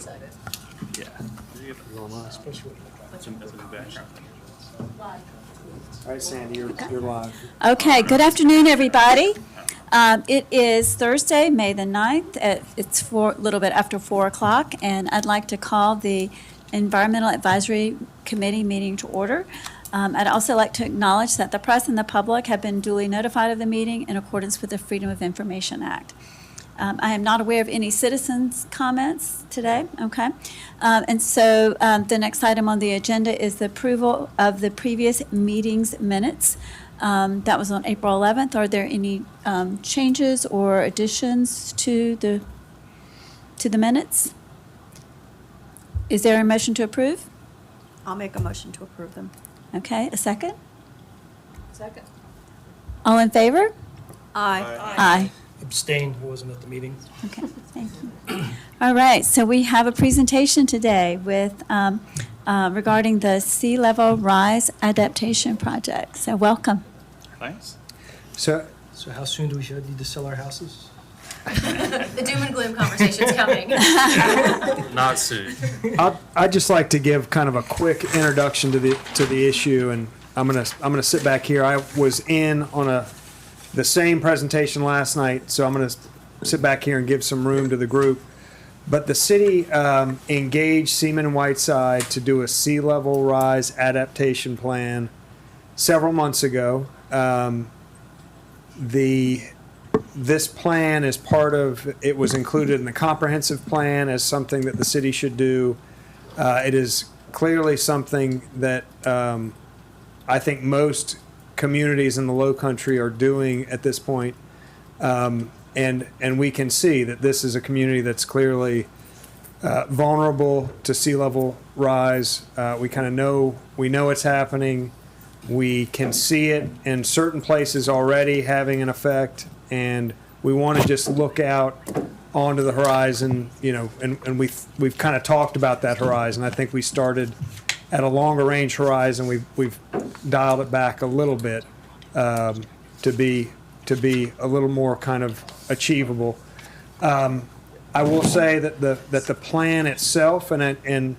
excited. Yeah. All right, Sandy, you're live. Okay, good afternoon, everybody. It is Thursday, May the 9th. It's a little bit after 4 o'clock, and I'd like to call the Environmental Advisory Committee meeting to order. I'd also like to acknowledge that the press and the public have been duly notified of the meeting in accordance with the Freedom of Information Act. I am not aware of any citizens' comments today, okay? And so the next item on the agenda is the approval of the previous meeting's minutes. That was on April 11th. Are there any changes or additions to the minutes? Is there a motion to approve? I'll make a motion to approve them. Okay, a second? Second. All in favor? Aye. Aye. Abstained, who wasn't at the meeting. Okay, thank you. All right, so we have a presentation today with regarding the sea level rise adaptation project. So welcome. Thanks. So, So how soon do we need to sell our houses? The doom and gloom conversation's coming. Not soon. I'd just like to give kind of a quick introduction to the issue, and I'm gonna sit back here. I was in on the same presentation last night, so I'm gonna sit back here and give some room to the group. But the city engaged Seaman Whiteside to do a sea level rise adaptation plan several months ago. This plan is part of, it was included in the comprehensive plan as something that the city should do. It is clearly something that I think most communities in the Low Country are doing at this point. And we can see that this is a community that's clearly vulnerable to sea level rise. We kind of know it's happening. We can see it in certain places already having an effect, and we want to just look out onto the horizon, and we've kind of talked about that horizon. I think we started at a longer range horizon. We've dialed it back a little bit to be a little more kind of achievable. I will say that the plan itself, and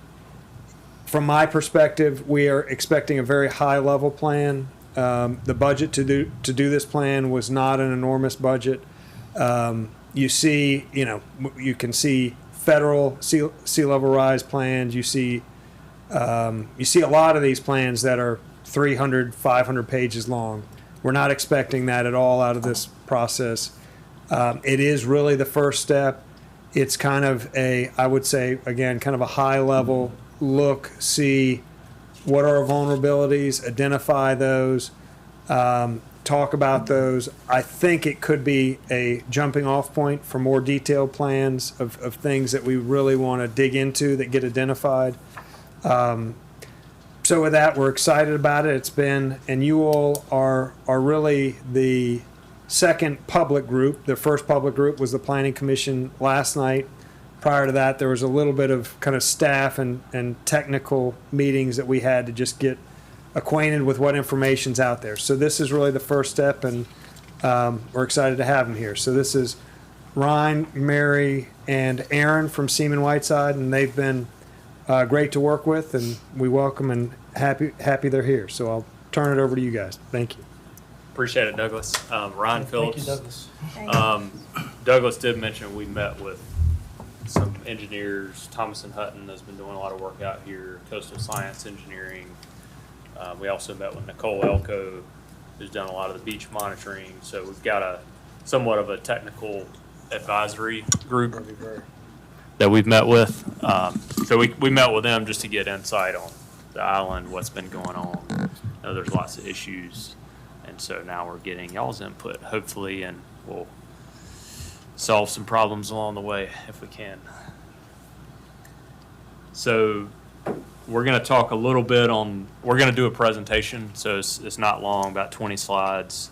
from my perspective, we are expecting a very high level plan. The budget to do this plan was not an enormous budget. You see, you can see federal sea level rise plans. You see a lot of these plans that are 300, 500 pages long. We're not expecting that at all out of this process. It is really the first step. It's kind of I would say, again, kind of a high level look, see what are our vulnerabilities, identify those, talk about those. I think it could be a jumping off point for more detailed plans of things that we really want to dig into that get identified. So with that, we're excited about it. It's been, and you all are really the second public group. The first public group was the Planning Commission last night. Prior to that, there was a little bit of kind of staff and technical meetings that we had to just get acquainted with what information's out there. So this is really the first step, and we're excited to have them here. So this is Ryan, Mary, and Aaron from Seaman Whiteside, and they've been great to work with, and we welcome and happy they're here. So I'll turn it over to you guys. Thank you. Appreciate it, Douglas. Ryan Phillips. Thank you, Douglas. Douglas did mention we met with some engineers. Thomas and Hutton has been doing a lot of work out here. Coastal Science Engineering. We also met with Nicole Elko, who's done a lot of the beach monitoring. So we've got somewhat of a technical advisory group that we've met with. So we met with them just to get insight on the island, what's been going on. I know there's lots of issues. And so now we're getting y'all's input, hopefully, and we'll solve some problems along the way if we can. So we're going to talk a little bit we're going to do a presentation, so it's not long, about 20 slides.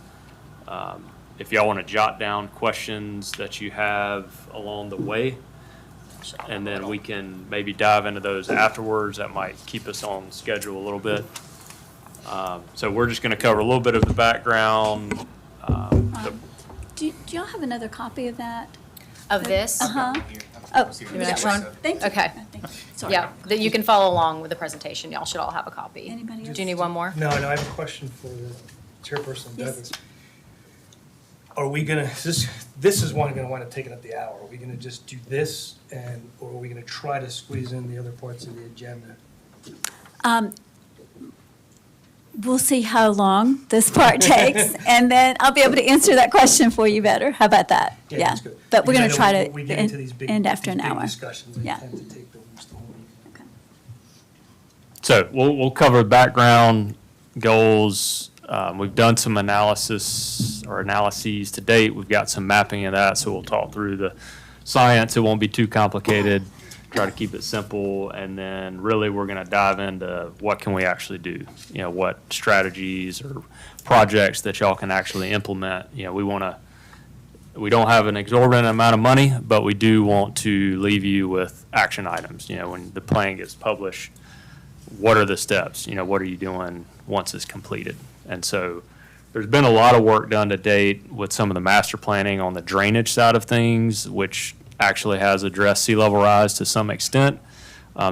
If y'all want to jot down questions that you have along the way, and then we can maybe dive into those afterwards. That might keep us on schedule a little bit. So we're just going to cover a little bit of the background. Do y'all have another copy of that? Of this? Uh-huh. Oh, the next one? Thank you. Okay. Thank you. Sorry. Yeah, that you can follow along with the presentation. Y'all should all have a copy. Anybody else? Do you need one more? No, I have a question for the chairperson, Yes. Douglas. Are we gonna, this is gonna wind up taking up the hour. Are we gonna just do this or are we gonna try to squeeze in the other parts of the agenda? We'll see how long this part takes, and then I'll be able to answer that question for you better. How about that? Yeah. That's good. But we're going Because to I try know to we get into these big- end after these an big hour. discussions, they Yeah. tend to take almost the whole meeting. Okay. So we'll cover background goals. We've done some analysis or analyses to date. We've got some mapping of that, so we'll talk through the science. It won't be too complicated. Try to keep it simple, and then really we're going to dive into what can we actually do. You know, what strategies or projects that y'all can actually implement. You know, we don't have an exorbitant amount of money, but we do want to leave you with action items. You know, when the plan gets published, what are the steps? You know, what are you doing once it's completed? And so there's been a lot of work done to date with some of the master planning on the drainage side of things, which actually has addressed sea level rise to some extent.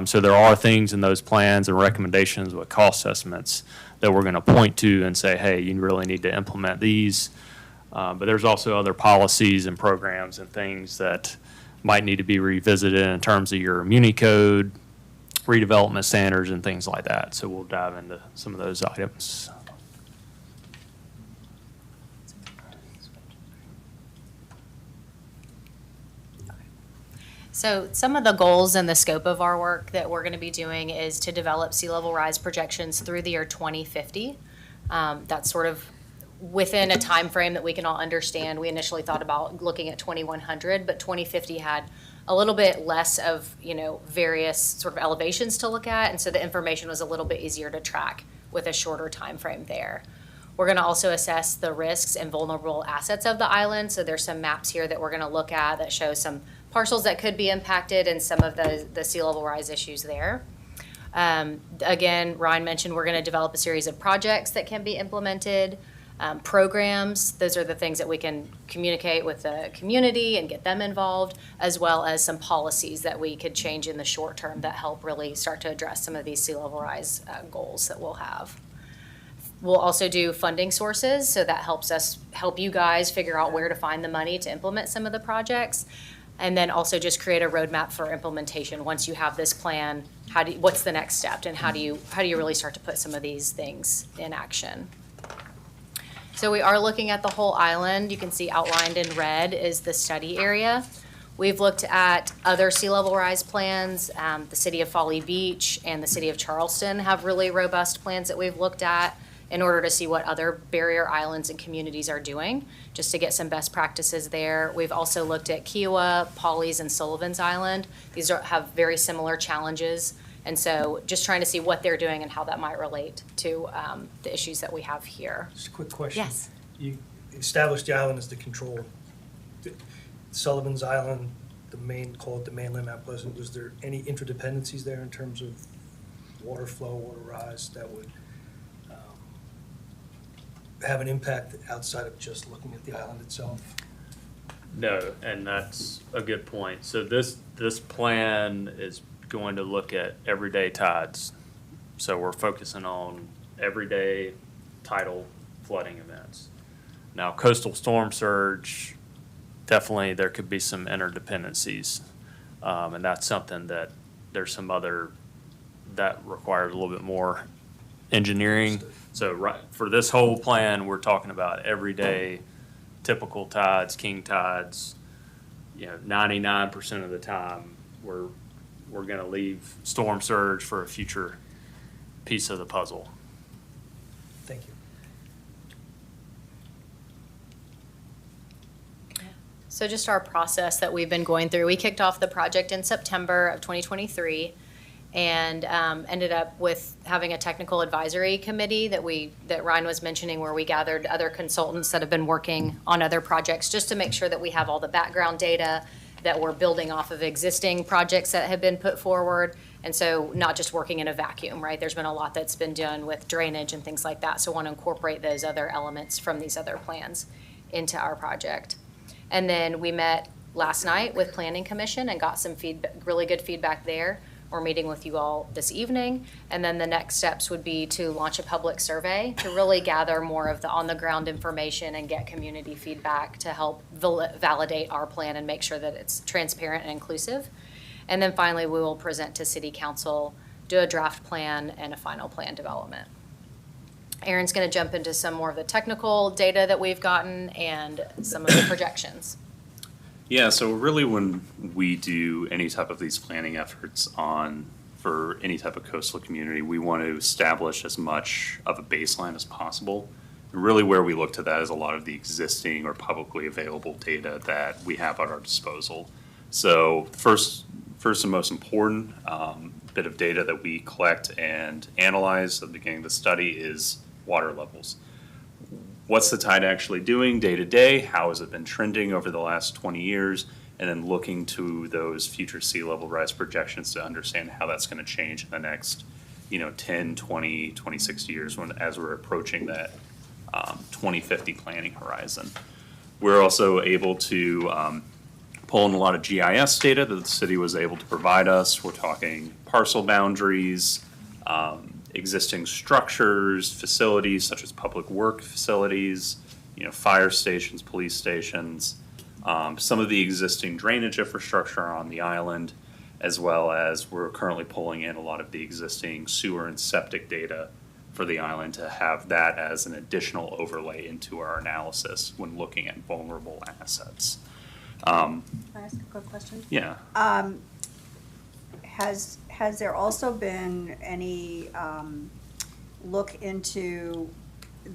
So there are things in those plans and recommendations with cost estimates that we're going to point to and say, hey, you really need to implement these. But there's also other policies and programs and things that might need to be revisited in terms of your muni code, redevelopment standards, and things like that. So we'll dive into some of those items. So some of the goals and the scope of our work that we're going to be doing is to develop sea level rise projections through the year 2050. That's sort of within a time frame that we can all understand. We initially thought about looking at 2100, but 2050 had a little bit less of, various sort of elevations to look at, and so the information was a little bit easier to track with a shorter time frame there. We're going to also assess the risks and vulnerable assets of the island. So there's some maps here that we're going to look at that show some parcels that could be impacted and some of the sea level rise issues there. Again, Ryan mentioned we're going to develop a series of projects that can be implemented. Programs, those are the things that we can communicate with the community and get them involved, as well as some policies that we could change in the short term that help really start to address some of these sea level rise goals that we'll have. We'll also do funding sources, so that helps us help you guys figure out where to find the money to implement some of the projects. And then also just create a roadmap for implementation. Once you have this plan, what's the next step, and how do you really start to put some of these things in action? So we are looking at the whole island. You can see outlined in red is the study area. We've looked at other sea level rise plans. The city of Folly Beach and the city of Charleston have really robust plans that we've looked at in order to see what other barrier islands and communities are doing, just to get some best practices there. We've also looked at Kiowa, Pawleys, and Sullivan's Island. These have very similar challenges, and so just trying to see what they're doing and how that might relate to the issues that we have here. Just a quick question. Yes. You established the island as the control. Sullivan's Island, call it the mainland Mount Pleasant, was there any interdependencies there in terms of water flow, water rise that would have an impact outside of just looking at the island itself? No, and that's a good point. So this plan is going to look at everyday tides. So we're focusing on everyday tidal flooding events. Now, coastal storm surge, definitely there could be some interdependencies. And that's something that there's some other, that requires a little bit more engineering. So for this whole plan, we're talking about everyday typical tides, king tides. 99% of the time, we're going to leave storm surge for a future piece of the puzzle. Thank you. So just our process that we've been going through. We kicked off the project in September of 2023 and ended up with having a technical advisory committee that Ryan was mentioning, where we gathered other consultants that have been working on other projects just to make sure that we have all the background data, that we're building off of existing projects that have been put forward. And so not just working in a vacuum, right? There's been a lot that's been done with drainage and things like that. So want to incorporate those other elements from these other plans into our project. And then we met last night with Planning Commission and got some feedback, really good feedback there. We're meeting with you all this evening. And then the next steps would be to launch a public survey to really gather more of the on-the-ground information and get community feedback to help validate our plan and make sure that it's transparent and inclusive. And then finally, we will present to City Council, do a draft plan and a final plan development. Aaron's going to jump into some more of the technical data that we've gotten and some of the projections. Yeah, so really when we do any type of these planning efforts for any type of coastal community, we want to establish as much of a baseline as possible. And really where we look to that is a lot of the existing or publicly available data that we have at our disposal. So first and most important bit of data that we collect and analyze at the beginning of the study is water levels. What's the tide actually doing day to day? How has it been trending over the last 20 years? And then looking to those future sea level rise projections to understand how that's going to change in the next, 10, 20, 26 years as we're approaching that 2050 planning horizon. We're also able to pull in a lot of GIS data that the city was able to provide us. We're talking parcel boundaries, existing structures, facilities such as public work facilities, fire stations, police stations, some of the existing drainage infrastructure on the island, as well as we're currently pulling in a lot of the existing sewer and septic data for the island to have that as an additional overlay into our analysis when looking at vulnerable assets. Can I ask a quick question? Yeah. Has there also been any look into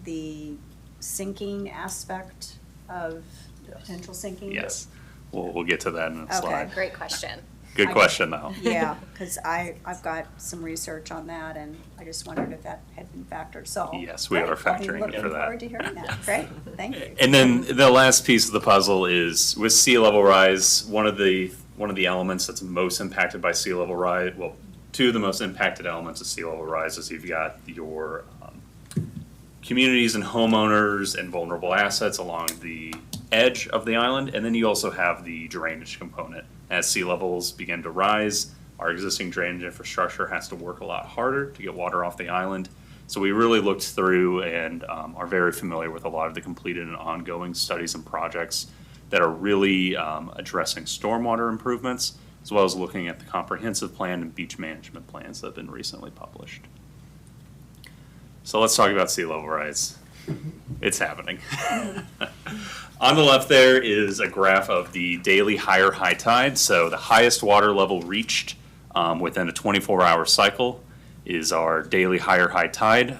the sinking aspect of potential sinking? Yes. We'll get to that in a Okay. slide. Great question. Good question, though. Yeah, because I've got some research on that, and I just wondered if that had been factored, so. Yes, we are great. I'll be factoring it for looking that. forward to hearing that. Great, thank you. And then the last piece of the puzzle is with sea level rise, one of the elements that's most impacted by sea level rise, well, two of the most impacted elements of sea level rise is you've got your communities and homeowners and vulnerable assets along the edge of the island, and then you also have the drainage component. As sea levels begin to rise, our existing drainage infrastructure has to work a lot harder to get water off the island. So we really looked through and are very familiar with a lot of the completed and ongoing studies and projects that are really addressing stormwater improvements, as well as looking at the comprehensive plan and beach management plans that have been recently published. So let's talk about sea level rise. It's happening. On the left there is a graph of the daily higher high tide. So the highest water level reached within a 24-hour cycle is our daily higher high tide.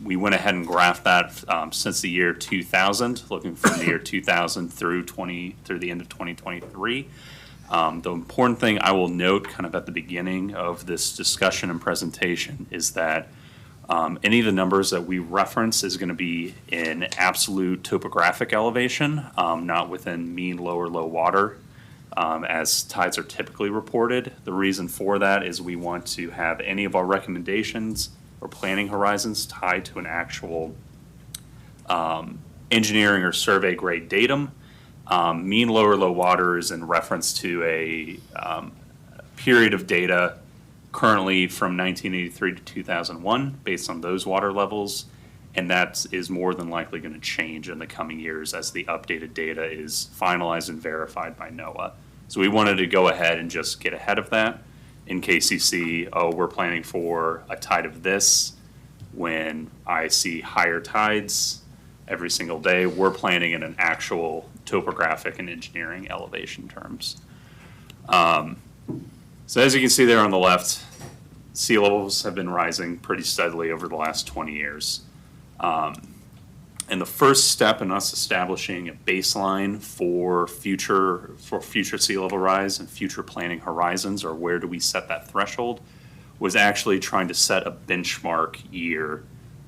We went ahead and graphed that since the year 2000, looking from the year 2000 through the end of 2023. The important thing I will note kind of at the beginning of this discussion and presentation is that any of the numbers that we reference is going to be in absolute topographic elevation, not within mean low or low water, as tides are typically reported. The reason for that is we want to have any of our recommendations or planning horizons tied to an actual engineering or survey grade datum. Mean low or low water is in reference to a period of data currently from 1983 to 2001 based on those water levels, and that is more than likely going to change in the coming years as the updated data is finalized and verified by NOAA. So we wanted to go ahead and just get ahead of that in case you see, oh, we're planning for a tide of this when I see higher tides every single day. We're planning in an actual topographic and engineering elevation terms. So as you can see there on the left, sea levels have been rising pretty steadily over the last 20 years. And the first step in us establishing a baseline for future sea level rise and future planning horizons, or where do we set that threshold, was actually trying to set a benchmark year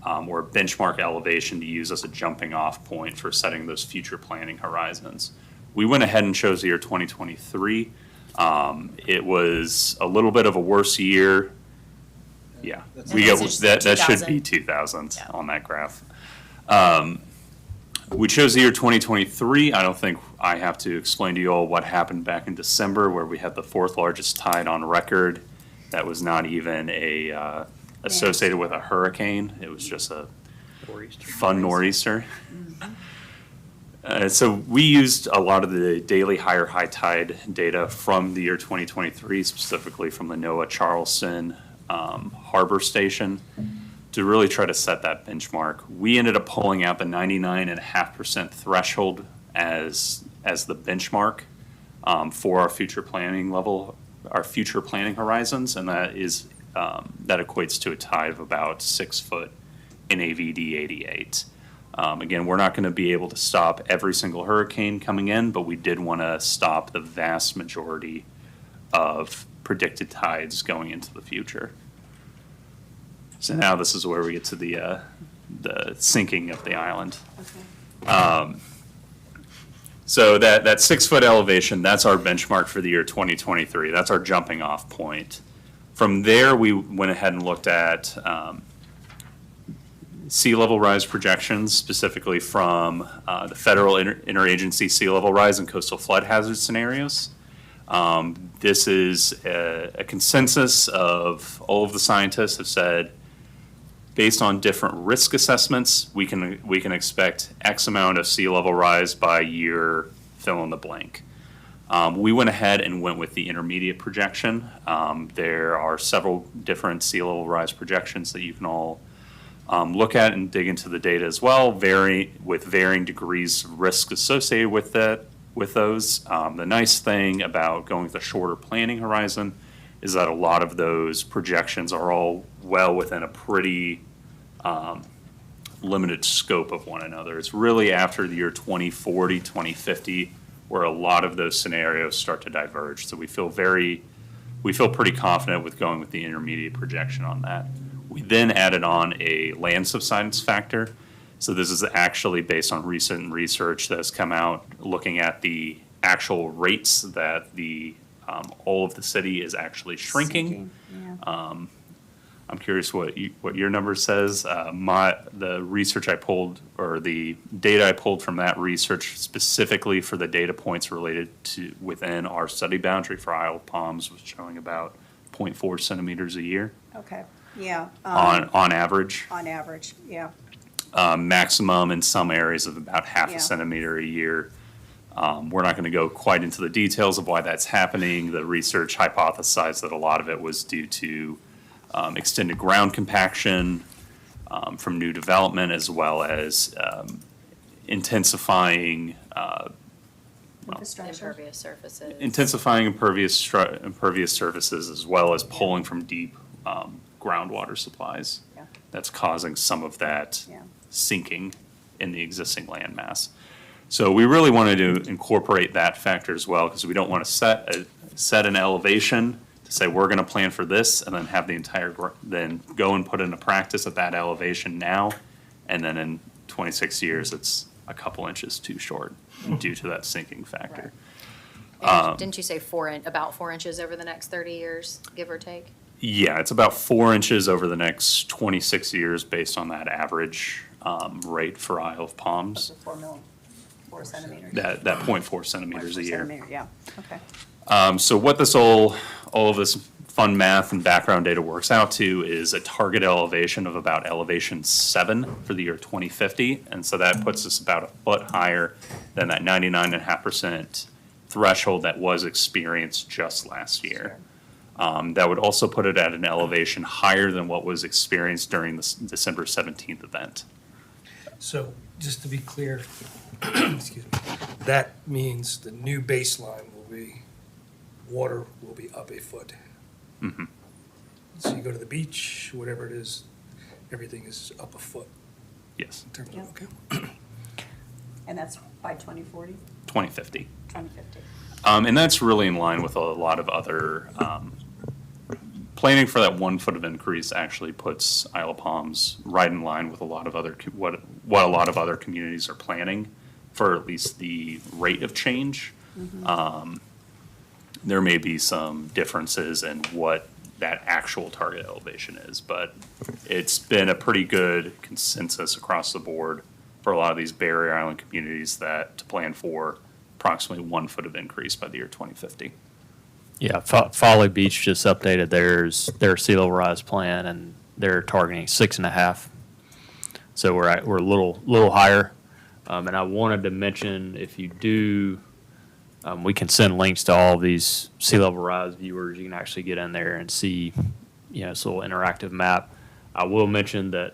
or a benchmark elevation to use as a jumping off point for setting those future planning horizons. We went ahead and chose the year 2023. It was a little bit of a worse year. Yeah, that should be 2000 on that graph. We chose the year 2023. I don't think I have to explain to you all what happened back in December, where we had the fourth largest tide on record. That was not even associated with a hurricane. It was just a fun nor'easter. So we used a lot of the daily higher high tide data from the year 2023, specifically from the NOAA Charleston Harbor Station, to really try to set that benchmark. We ended up pulling out the 99.5% threshold as the benchmark for our future planning level, our future planning horizons, and that equates to a tide of about 6 foot in AVD 88. Again, we're not going to be able to stop every single hurricane coming in, but we did want to stop the vast majority of predicted tides going into the future. So now this is where we get to the sinking of the island. So that 6 foot elevation, that's our benchmark for the year 2023. That's our jumping off point. From there, we went ahead and looked at sea level rise projections, specifically from the federal interagency sea level rise and coastal flood hazard scenarios. This is a consensus of all of the scientists have said, based on different risk assessments, we can expect X amount of sea level rise by year fill in the blank. We went ahead and went with the intermediate projection. There are several different sea level rise projections that you can all look at and dig into the data as well, with varying degrees of risk associated with those. The nice thing about going with a shorter planning horizon is that a lot of those projections are all well within a pretty limited scope of one another. It's really after the year 2040, 2050, where a lot of those scenarios start to diverge. So we feel pretty confident with going with the intermediate projection on that. We then added on a land subsidence factor. So this is actually based on recent research that has come out looking at the actual rates that all of the city is actually shrinking. Yeah. I'm curious what your number says. The research I pulled, or the data I pulled from that research specifically for the data points related to within our study boundary for Isle of Palms, was showing about 0.4 centimeters a year Okay, yeah. on average. On average, yeah. Maximum in some areas of about half Yeah. a centimeter a year. We're not going to go quite into the details of why that's happening. The research hypothesized that a lot of it was due to extended ground compaction from new development, as well as intensifying Infrastructure. Impervious surfaces. impervious surfaces, as well as pulling from deep groundwater supplies. Yeah. That's causing some of that Yeah. sinking in the existing landmass. So we really wanted to incorporate that factor as well, because we don't want to set an elevation to say we're going to plan for this, and then have the then go and put into practice at that elevation now, and then in 26 years it's a couple inches too short due to that sinking factor. And didn't you say about 4 inches over the next 30 years, give or take? Yeah, it's about 4 inches over the next 26 years based on that average rate for Isle of Palms. So 4 centimeters. That 0.4 centimeters a year. Centimeter, yeah, okay. So what all of this fun math and background data works out to is a target elevation of about elevation 7 for the year 2050. And so that puts us about a foot higher than that 99.5% threshold that was experienced just last year. That would also put it at an elevation higher than what was experienced during the December 17th event. So, just to be clear, excuse me, that means the new baseline water will be up a foot. Mhm. So you go to the beach, whatever it is, everything is up a foot Yes, in terms Yeah. of, okay? And that's by 2040, 2050. 2050? And that's really in line with a lot of other, planning for that 1 foot of increase actually puts Isle of Palms right in line with a lot of other, what a lot of other communities are planning for at least the rate of change. There may be some differences in what that actual target elevation is, but it's been a pretty good consensus across the board for a lot of these barrier island communities that to plan for approximately 1 foot of increase by the year 2050. Yeah, Folly Beach just updated their sea level rise plan, and they're targeting 6.5. So we're a little higher. And I wanted to mention, if you do, we can send links to all these sea level rise viewers. You can actually get in there and see, this little interactive map. I will mention that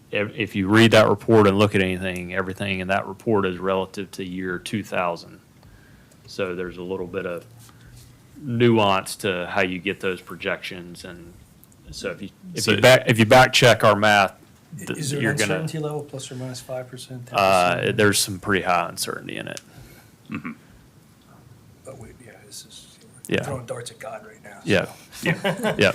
if you read that report and look at everything in that report is relative to year 2000. So there's a little bit of nuance to how you get those projections, and so if you back check our math, Is there an you're gonna uncertainty level, plus or minus 5%? 10%? there's some pretty high uncertainty in it. But this is, Yeah. throwing darts at God right now. Yeah, yeah.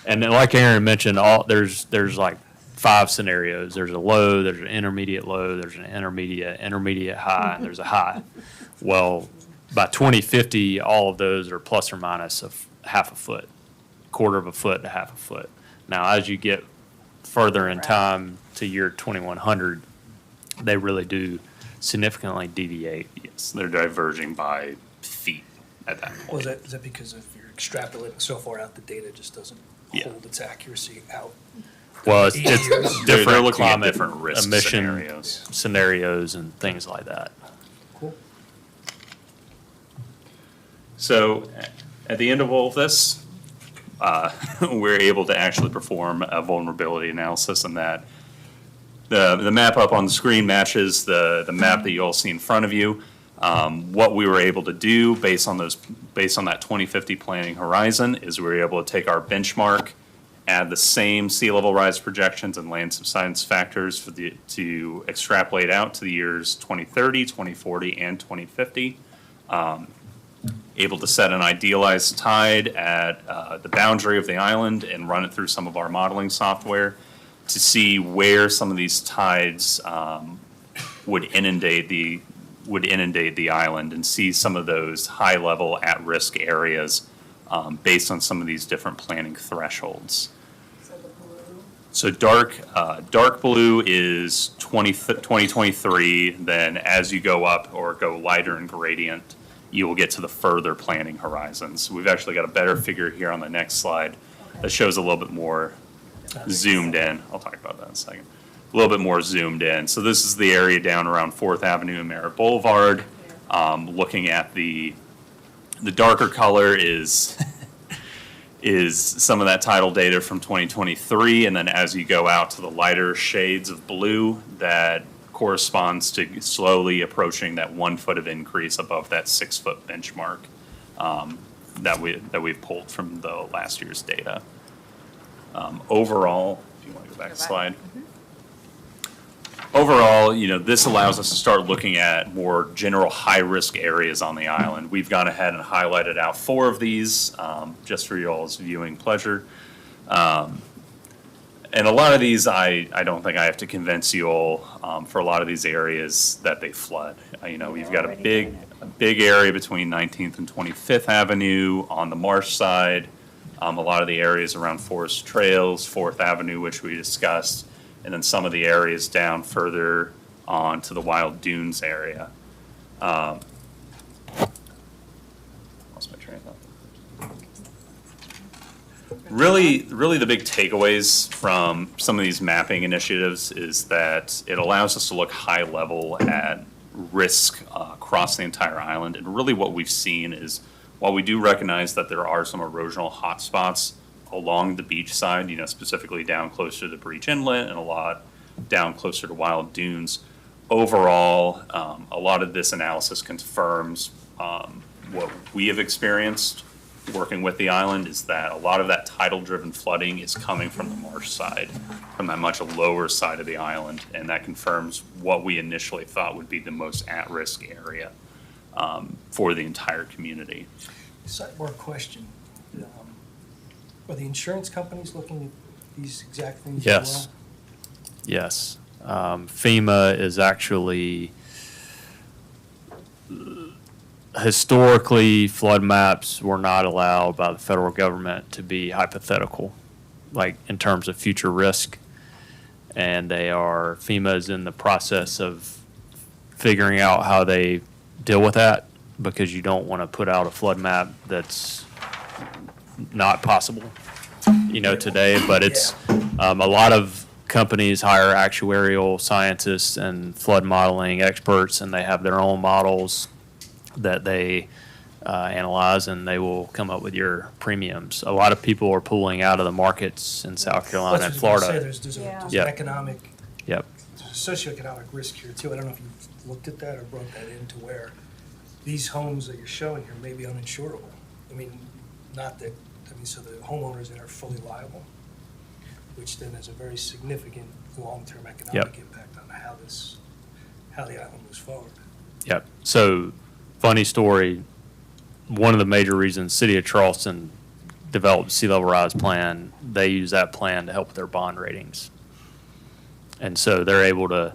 And then, like Aaron mentioned, there's like 5 scenarios. There's a low, there's an intermediate low, there's an intermediate high, and there's a high. Well, by 2050, all of those are plus or minus of half a foot, quarter of a foot to half a foot. Now, as you get further in time to year 2100, they really do significantly deviate. Yes, they're diverging by feet at that Well, point. is that because if you're extrapolating so far out, the data just doesn't Yeah. hold its accuracy out? Well, it's They're different They're looking at climate different risk emission scenarios. and things like that. Cool. So at the end of all of this, we're able to actually perform a vulnerability analysis, and that the map up on the screen matches the map that you all see in front of you. What we were able to do based on that 2050 planning horizon is we were able to take our benchmark, add the same sea level rise projections and land subsidence factors to extrapolate out to the years 2030, 2040, and 2050. Able to set an idealized tide at the boundary of the island and run it through some of our modeling software to see where some of these tides would inundate the island, and see some of those high level at risk areas based on some of these different planning thresholds. So dark blue is 2023. Then as you go up or go lighter in gradient, you will get to the further planning horizons. We've actually got a better figure here on the next slide that shows a little bit more zoomed in. I'll talk about that in a second. A little bit more zoomed in. So this is the area down around 4th Avenue and Merritt Boulevard. Looking at the darker color is some of that tidal data from 2023, and then as you go out to the lighter shades of blue, that corresponds to slowly approaching that 1 foot of increase above that 6 foot benchmark that we've pulled from the last year's data. Overall, if you want to go back a slide. Overall, this allows us to start looking at more general high-risk areas on the island. We've gone ahead and highlighted out 4 of these, just for y'all's viewing pleasure. And a lot of these, I don't think I have to convince you all, for a lot of these areas that they flood. We've got a big area between 19th and 25th Avenue on the marsh side. A lot of the areas around Forest Trails, 4th Avenue, which we discussed, and then some of the areas down further on to the Wild Dunes area. Lost my train of thought. Really the big takeaways from some of these mapping initiatives is that it allows us to look high level at risk across the entire island. And really what we've seen is, while we do recognize that there are some erosional hotspots along the beach side, specifically down closer to the Breach Inlet and a lot down closer to Wild Dunes, overall, a lot of this analysis confirms what we have experienced working with the island, is that a lot of that tidal-driven flooding is coming from the marsh side, from that much lower side of the island, and that confirms what we initially thought would be the most at-risk area for the entire community. Sidebar question. Are the insurance companies looking at these exact things as well? Yes. Yes. FEMA is actually, historically, flood maps were not allowed by the federal government to be hypothetical, like in terms of future risk. And FEMA is in the process of figuring out how they deal with that. because you don't want to put out a flood map that's not possible, today. But it's, a lot of companies hire actuarial scientists and flood modeling experts, and they have their own models that they analyze, and they will come up with your premiums. A lot of people are pulling out of the markets in South Carolina and That's what I was gonna Florida. say, there's an Yep. economic, Yep. there's a socioeconomic risk here too. I don't know if you've looked at that or brought that into where these homes that you're showing here may be uninsurable. I mean, so the homeowners then are fully liable, which then has a very significant long-term economic impact on how the island moves forward. Yep. So, funny story. One of the major reasons City of Charleston developed sea level rise plan, they use that plan to help with their bond ratings. And so they're able to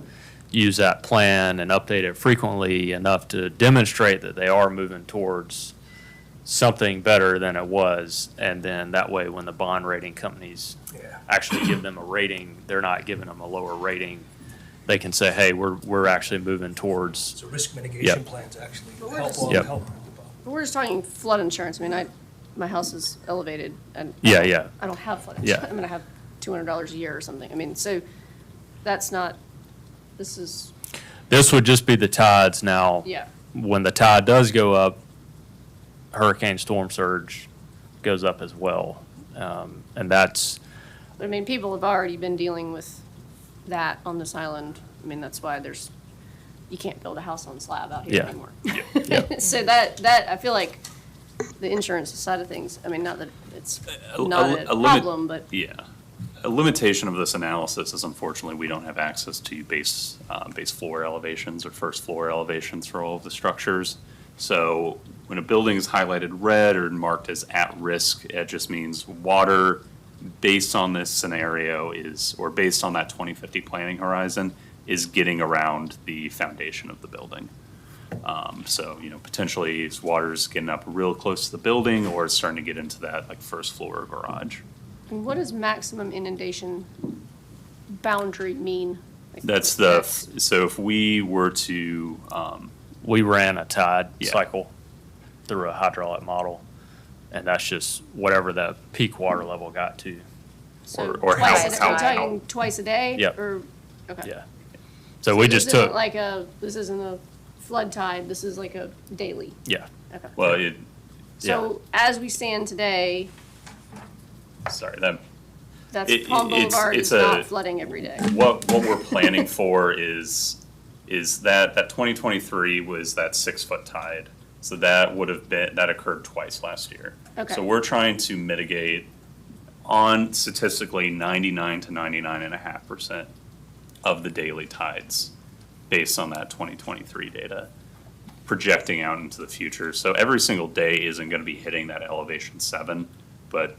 use that plan and update it frequently enough to demonstrate that they are moving towards something better than it was. And then that way, when the bond rating companies Yeah. actually give them a rating, they're not giving them a lower rating. They can say, hey, we're actually moving towards, So risk mitigation Yep. plans actually But we're help just- all Yep. help. But we're just talking flood insurance. I mean, my house is elevated and. Yeah. I don't have flood Yeah. insurance. I'm gonna have $200 a year or something. I mean, so that's not, this is, this would just be the tides now. yeah. When the tide does go up, hurricane storm surge goes up as well. And that's, I mean, people have already been dealing with that on this island. I mean, that's why you can't build a house on slab out here Yeah. anymore. yeah. So that, I feel like the insurance side of things, I mean, not that it's not a problem, but Yeah. A limitation of this analysis is unfortunately we don't have access to base floor elevations or first floor elevations for all of the structures. So when a building is highlighted red or marked as at risk, it just means water based on this scenario or based on that 2050 planning horizon, is getting around the foundation of the building. So, potentially water's getting up real close to the building, or it's starting to get into that like first floor garage. and what does maximum inundation boundary mean? Like, So if we were to, We ran a tide Yeah. cycle through a hydraulic model, and that's just whatever the peak water level got to. So or twice how- a day, how- are you talking twice a day? Yep. Or, okay. Yeah. So we just This isn't took, like this isn't a flood tide, this is like a daily. yeah. Okay. well, So as we stand today, sorry, that's It- Palm it's- Boulevard it's is not a- flooding every day. what we're planning for is that 2023 was that 6-foot tide. So that occurred twice last year. Okay. So we're trying to mitigate on statistically 99 to 99.5% of the daily tides based on that 2023 data, projecting out into the future. So every single day isn't going to be hitting that elevation 7, but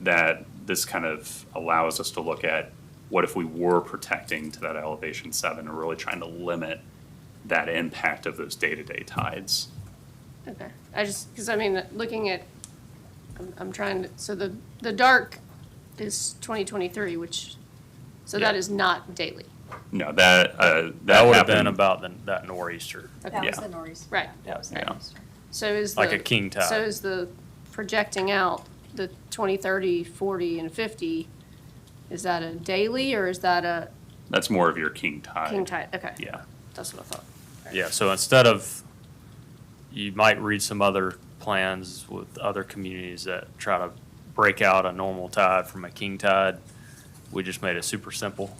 this kind of allows us to look at what if we were protecting to that elevation 7 and really trying to limit that impact of those day-to-day tides. Okay, because I mean, looking at, I'm trying to, so the dark is 2023, so that Yeah. is not daily. No, that That would have been happened- about that nor'easter. That Okay. was Yeah. the noise. Right. That was the Yeah. noise. So is Like the- a king tide. So is the projecting out the 20, 30, 40, and 50, is that a daily or is that a That's more of your king tide. king tide? Okay. Yeah. That's what I thought. Yeah, so instead of, you might read some other plans with other communities that try to break out a normal tide from a king tide. We just made it super simple.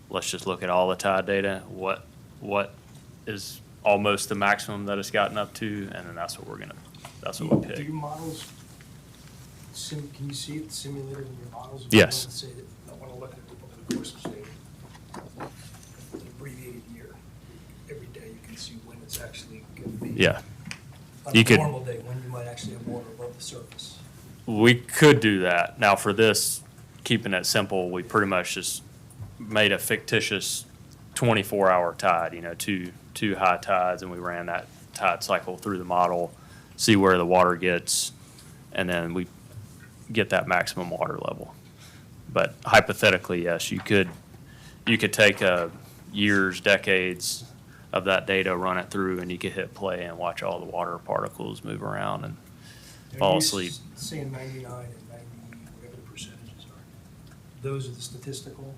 Let's just look at all the tide data, what is almost the maximum that it's gotten up to, and then that's what we Do pick. your models, can you see it simulated in your models? Yes. Let's say that I want to look at the course of say, an abbreviated year. Every day you can see when it's actually going to be. Yeah, On You a could- normal day, when you might actually have water above the surface. we could do that. Now for this, keeping it simple, we pretty much just made a fictitious 24-hour tide, two high tides, and we ran that tide cycle through the model, see where the water gets, and then we get that maximum water level. But hypothetically, yes, you could take years, decades, of that data, run it through, and you could hit play and watch all the water particles move around and fall asleep. Saying 99 and 90, whatever the percentages are. Those are the statistical.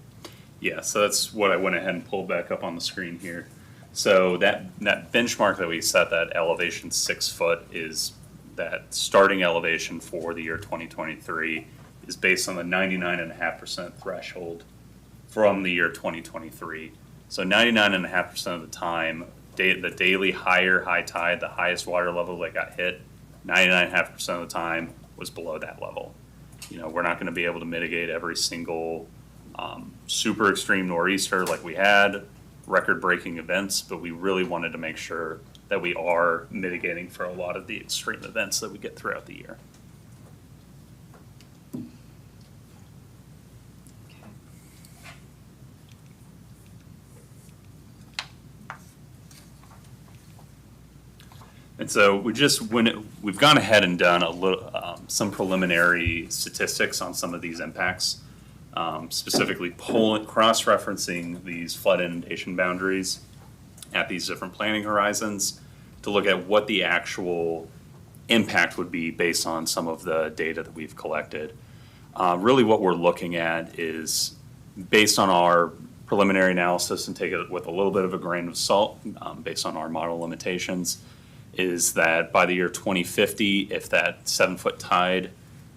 Yeah, so that's what I went ahead and pulled back up on the screen here. So that benchmark that we set, that elevation 6 foot, is that starting elevation for the year 2023 is based on the 99.5% threshold from the year 2023. So 99.5% of the time, the daily high tide, the highest water level that got hit, 99.5% of the time was below that level. You know, we're not going to be able to mitigate every single super extreme nor'easter like we had, record-breaking events, but we really wanted to make sure that we are mitigating for a lot of the extreme events that we get throughout the year. And so we've gone ahead and done a little, some preliminary statistics on some of these impacts, specifically cross-referencing these flood inundation boundaries at these different planning horizons to look at what the actual impact would be based on some of the data that we've collected. Really what we're looking at is, based on our preliminary analysis, and take it with a little bit of a grain of salt, based on our model limitations, is that by the year 2050, if that 7-foot tide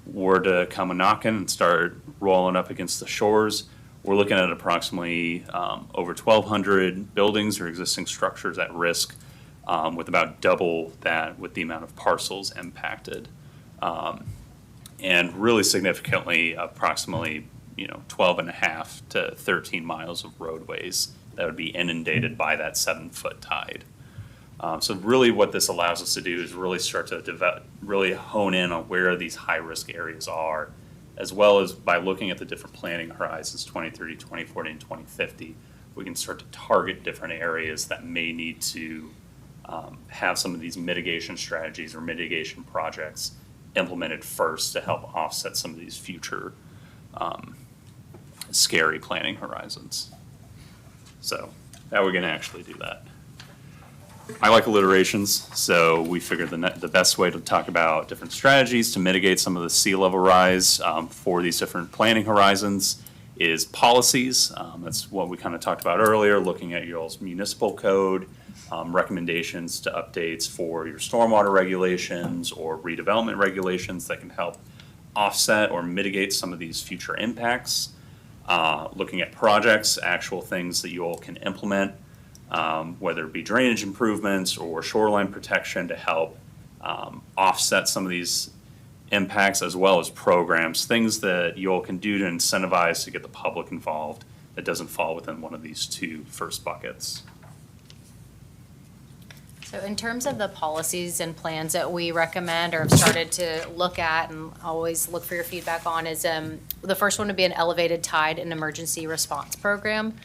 were to come a-knocking and start rolling up against the shores, we're looking at approximately over 1,200 buildings or existing structures at risk, with about double that with the amount of parcels impacted. And really significantly, approximately 12.5 to 13 miles of roadways that would be inundated by that 7-foot tide. So really what this allows us to do is really start to really hone in on where these high-risk areas are, as well as by looking at the different planning horizons, 2030, 2040, and 2050, we can start to target different areas that may need to have some of these mitigation strategies or mitigation projects implemented first to help offset some of these future scary planning horizons. So how are we going to actually do that? I like alliterations, so we figured the best way to talk about different strategies to mitigate some of the sea level rise for these different planning horizons is policies. That's what we kind of talked about earlier, looking at your municipal code, recommendations to updates for your stormwater regulations or redevelopment regulations that can help offset or mitigate some of these future impacts. Looking at projects, actual things that you all can implement, whether it be drainage improvements or shoreline protection to help offset some of these impacts, as well as programs, things that you all can do to incentivize to get the public involved that doesn't fall within one of these two first buckets. So in terms of the policies and plans that we recommend or have started to look at and always look for your feedback on is the first one would be an elevated tide and emergency response program.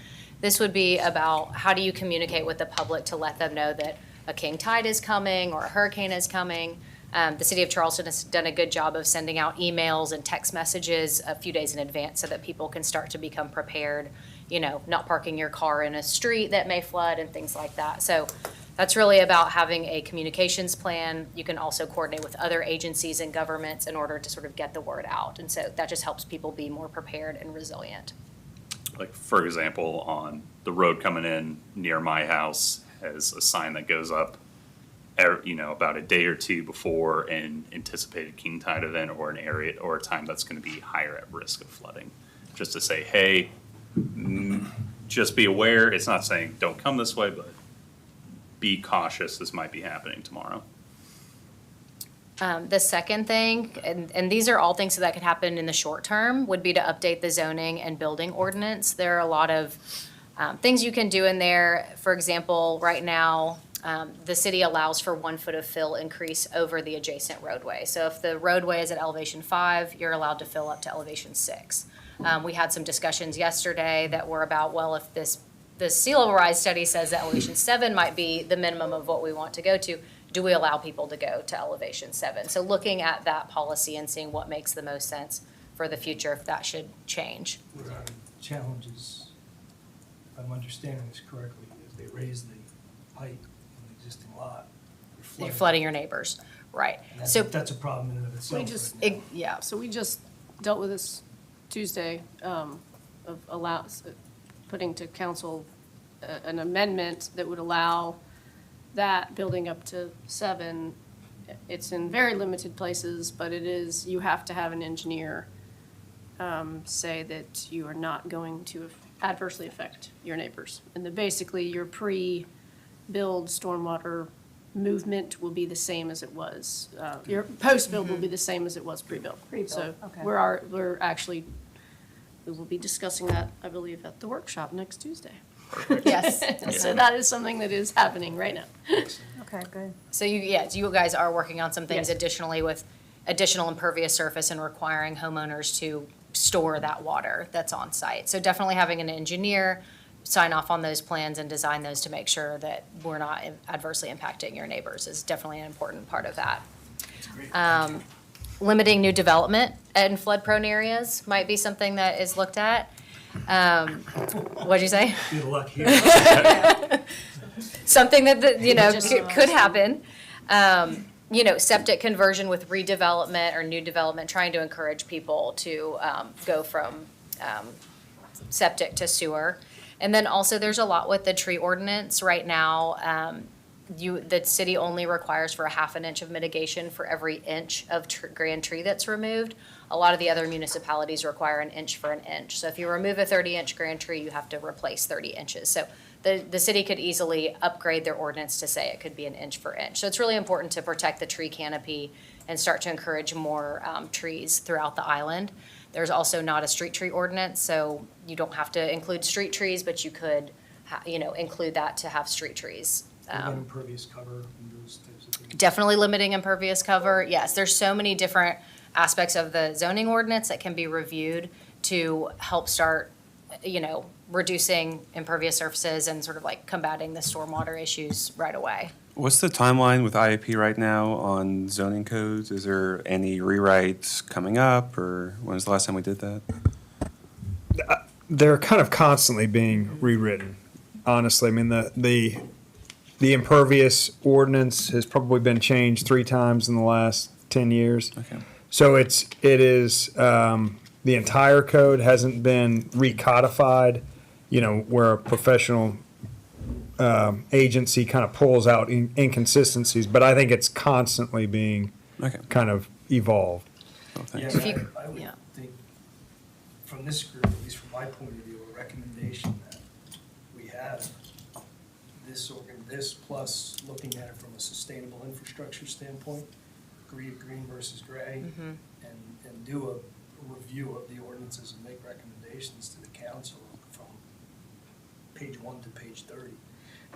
This would be about how do you communicate with the public to let them know that a king tide is coming or a hurricane is coming. The city of Charleston has done a good job of sending out emails and text messages a few days in advance so that people can start to become prepared, not parking your car in a street that may flood and things like that. So that's really about having a communications plan. You can also coordinate with other agencies and governments in order to sort of get the word out. And so that just helps people be more prepared and resilient. Like, for example, on the road coming in near my house has a sign that goes up, about a day or two before an anticipated king tide event or an area or a time that's going to be higher at risk of flooding. Just to say, hey, just be aware. It's not saying don't come this way, but be cautious. This might be happening tomorrow. The second thing, and these are all things that could happen in the short term, would be to update the zoning and building ordinance. There are a lot of things you can do in there. For example, right now, the city allows for 1 foot of fill increase over the adjacent roadway. So if the roadway is at elevation 5, you're allowed to fill up to elevation 6. We had some discussions yesterday that were about, well, if the sea level rise study says that elevation 7 might be the minimum of what we want to go to, do we allow people to go to elevation 7? So looking at that policy and seeing what makes the most sense for the future, if that should change. What are the challenges, if I'm understanding this correctly, is they raise the pipe in the existing lot, You're flooding your neighbors, right? And So, that's a problem in and of itself. We just, right now. yeah, so we just dealt with this Tuesday, of putting to council an amendment that would allow that building up to 7. It's in very limited places, but it is, you have to have an engineer say that you are not going to adversely affect your neighbors. And that basically your pre-build stormwater movement will be the same as it was. Your post-build will be the same as it was pre-build. Pre-build, So okay. we're actually, we will be discussing that, I believe, at the workshop next Tuesday. yes. So that is something that is happening right now. Okay, good. So you guys are working on some things Yes. additionally with additional impervious surface and requiring homeowners to store that water that's on site. So definitely having an engineer sign off on those plans and design those to make sure that we're not adversely impacting your neighbors is definitely an important part of that. Limiting new development in flood-prone areas might be something that is looked at. What'd you say? Good luck here. Something that, Just- could happen. Septic conversion with redevelopment or new development, trying to encourage people to go from septic to sewer. And then also, there's a lot with the tree ordinance right now. The city only requires for a half an inch of mitigation for every inch of grand tree that's removed. A lot of the other municipalities require an inch for an inch. So if you remove a 30-inch grand tree, you have to replace 30 inches. So the city could easily upgrade their ordinance to say it could be an inch for inch. So it's really important to protect the tree canopy and start to encourage more trees throughout the island. There's also not a street tree ordinance, so you don't have to include street trees, but you could, include that to have street trees. Impervious cover and those types of things. Definitely limiting impervious cover. Yes, there's so many different aspects of the zoning ordinance that can be reviewed to help start, reducing impervious surfaces and sort of like combating the stormwater issues right away. What's the timeline with IAP right now on zoning codes? Is there any rewrites coming up, or when was the last time we did that? They're kind of constantly being rewritten, honestly. I mean, the impervious ordinance has probably been changed 3 times in the last 10 years. Okay. So it is, the entire code hasn't been recodified, where a professional agency kind of pulls out inconsistencies, but I think it's constantly being Okay. kind of evolved. Well, Yeah, thanks. If you- I would yeah. think, from this group, at least from my point of view, a recommendation that we have this plus looking at it from a sustainable infrastructure standpoint, green versus gray, and do a review of the ordinances and make recommendations to the council from page 1 to page 30.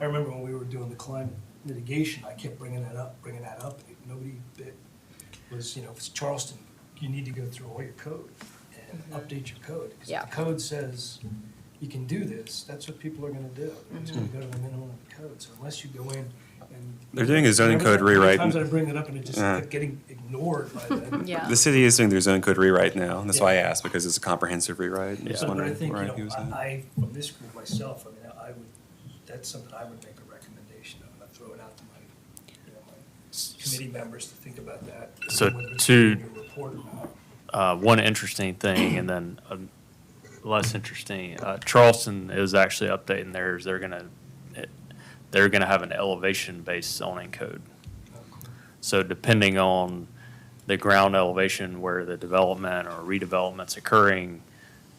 I remember when we were doing the climate mitigation, I kept bringing that up, and nobody bit was, if it's Charleston, you need to go through all your code and update your code. Because Yeah. if the code says you can do this, that's what people are gonna do. It's gonna go to the minimum of the code. So unless you go in and. They're doing a zoning code How many rewrite. times I bring it up and it just Yeah. kept getting ignored by them. Yeah. The city is doing their zoning code rewrite now, and that's why I Yeah. asked, because it's a comprehensive rewrite. I'm just But I wondering think, where he was at. I, from this group myself, that's something I would make a recommendation of, and I'd throw it out to my committee members to think about that. So whether it's to- in your report or not. One interesting thing, and then less interesting, Charleston is actually updating theirs. They're gonna have an elevation-based zoning code. So depending on the ground elevation where the development or redevelopment's occurring,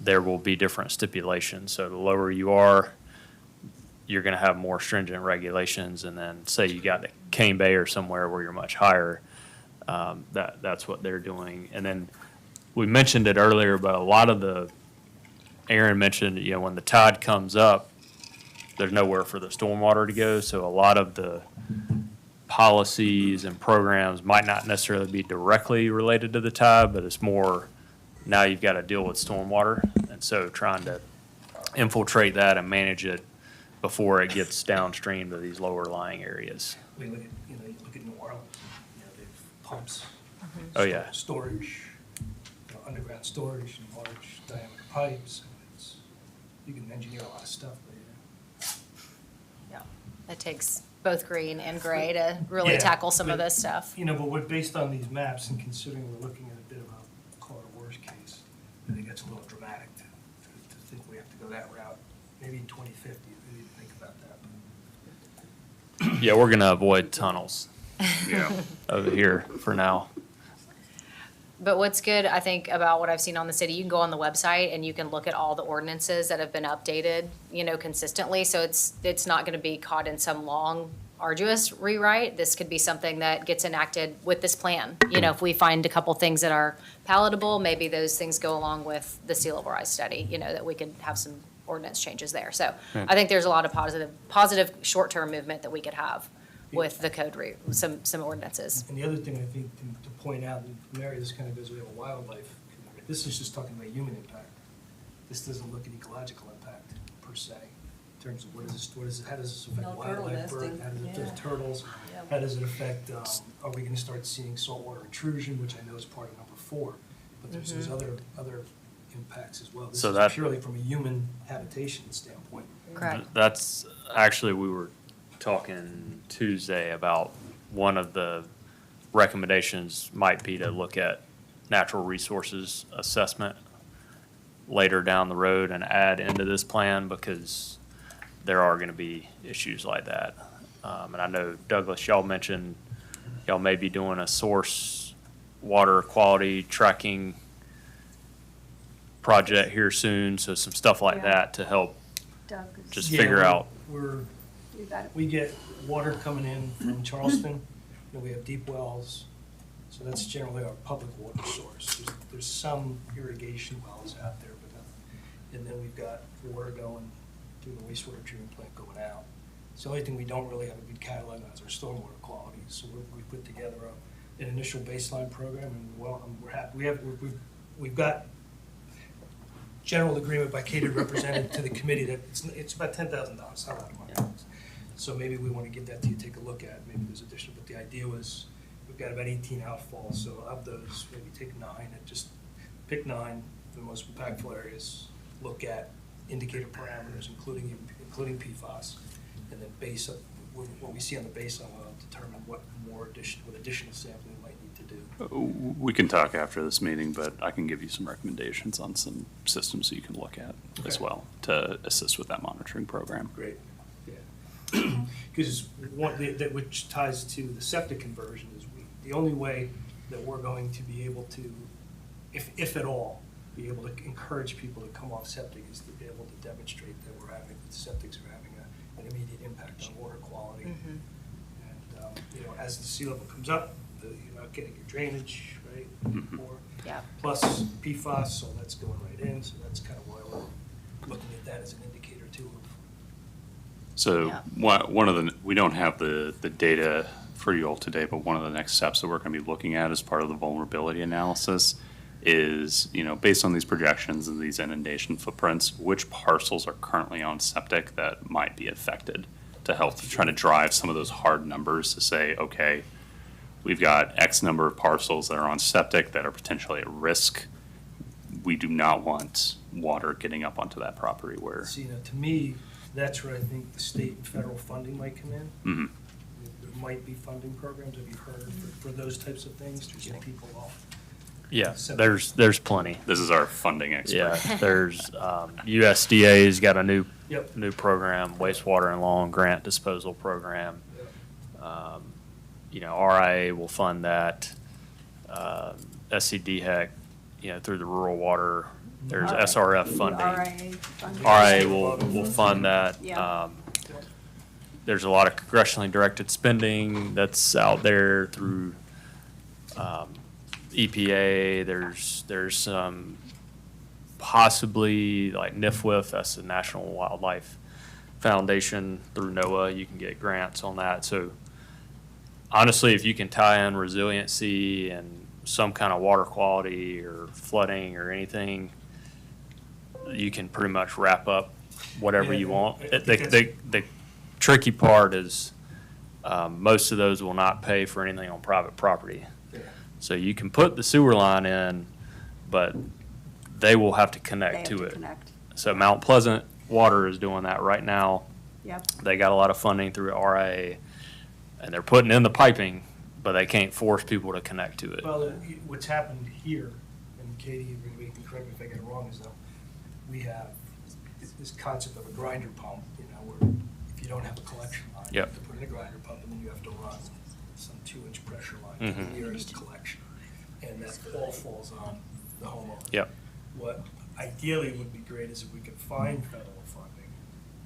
there will be different stipulations. So the lower you are, you're gonna have more stringent regulations, and then say you got to Cane Bay or somewhere where you're much higher, that's what they're doing. And then we mentioned it earlier, but a lot of Aaron mentioned, when the tide comes up, there's nowhere for the stormwater to go, so a lot of the policies and programs might not necessarily be directly related to the tide, but it's more, now you've got to deal with stormwater, and so trying to infiltrate that and manage it before it gets downstream to these lower lying areas. We look at, you look at New Orleans, they've pumps. Oh, yeah. Storage, underground storage and large diameter pipes. You can engineer a lot of stuff, but Yeah, that takes both green and gray to really Yeah, tackle some of but, this stuff. You know, but we're based on these maps and considering we're looking at a bit of a, call it a worst case, I think it's a little dramatic to think we have to go that route. Maybe in 2050, we need to think about that. Yeah, we're gonna avoid tunnels Yeah. over here for now. But what's good, I think, about what I've seen on the city, you can go on the website and you can look at all the ordinances that have been updated, consistently. So it's not gonna be caught in some long, arduous rewrite. This could be something that gets enacted with this plan. If we find a couple things that are palatable, maybe those things go along with the sea level rise study, that we could have some ordinance changes there. So I think there's a lot of positive short-term movement that we could have with the code, some ordinances. And the other thing I think to point out, and Mary, this kind of goes, we have a wildlife community. This is just talking about human impact. This doesn't look at ecological impact per se, in terms of how does this affect No turtle wildlife, bird, nesting. how does it affect Yeah. turtles? Yeah. How does it affect, are we gonna start seeing saltwater intrusion, which I know is part of number 4, but there's other impacts as well. This So is that- purely from a human habitation standpoint. Correct. That's, actually, we were talking Tuesday about one of the recommendations might be to look at natural resources assessment later down the road and add into this plan, because there are gonna be issues like that. And I know, Douglas, y'all mentioned y'all may be doing a source water quality tracking project here soon, so some stuff like Yeah. that to help Doug is- just Yeah, figure out. You got it. We get water coming in from Charleston, and we have deep wells, so that's generally our public water source. There's some irrigation wells out there, but and then we've got water going through the wastewater treatment plant going out. So the only thing we don't really have a good catalog on is our stormwater quality, so we put together an initial baseline program, and we're happy. We've got general agreement by Katie represented to the committee that it's about $10,000, not a lot of money. So maybe we want to give that to you, take a look at, maybe there's additional, but the idea was, we've got about 18 outfalls, so of those, maybe take 9, and just pick 9, the most impactful areas, look at indicator parameters, including PFAS, and then base up, what we see on the baseline will determine what additional sampling we might need to do. We can talk after this meeting, but I can give you some recommendations on some systems that you can look at as Okay. well to assist with that monitoring program. Great, yeah. Because which ties to the septic conversion is the only way that we're going to be able to, if at all, be able to encourage people to come off septic is to be able to demonstrate that the septics are having an immediate impact on water quality. And, as the sea level comes up, you're not getting your drainage, right? Or Yeah. plus PFAS, so that's going right in, so that's kind of why we're looking at that as an indicator too of. So Yeah. one of the, we don't have the data for you all today, but one of the next steps that we're going to be looking at as part of the vulnerability analysis is, based on these projections and these inundation footprints, which parcels are currently on septic that might be affected, to help try to drive some of those hard numbers to say, okay, we've got X number of parcels that are on septic that are potentially at risk. We do not want water getting up onto that property where. See, to me, that's where I think the state and federal funding might come in. Mhm. There might be funding programs, have you heard, for those types of things, to get people off? Yeah, Septic. there's plenty. This is our funding expert. Yeah, there's, USDA's got a new Yep. program, wastewater and lawn grant disposal program. RIA will fund that. SCDHEC, through the rural water, there's SRF funding. RIA will fund that. Yeah. There's a lot of congressionally directed spending that's out there through, EPA. There's some possibly like NIFWIF, that's the National Wildlife Foundation, through NOAA, you can get grants on that. So honestly, if you can tie in resiliency and some kind of water quality or flooding or anything, you can pretty much wrap up whatever Yeah, you want. I think The tricky part is, most of those will not pay for anything on private property. Yeah. So you can put the sewer line in, but they will have to They connect have to to it. connect. So Mount Pleasant Water is doing that right now. Yep. They got a lot of funding through RIA. and they're putting in the piping, but they can't force people to connect to it. Well, what's happened here, and Katie, you can correct me if I get it wrong, is though, we have this concept of a grinder pump, where if you don't have a collection line, you Yep. have to put in a grinder pump, and then you have to run some 2-inch pressure line to the nearest collection. And that all falls on the homeowner. Yep. What ideally would be great is if we could find federal funding,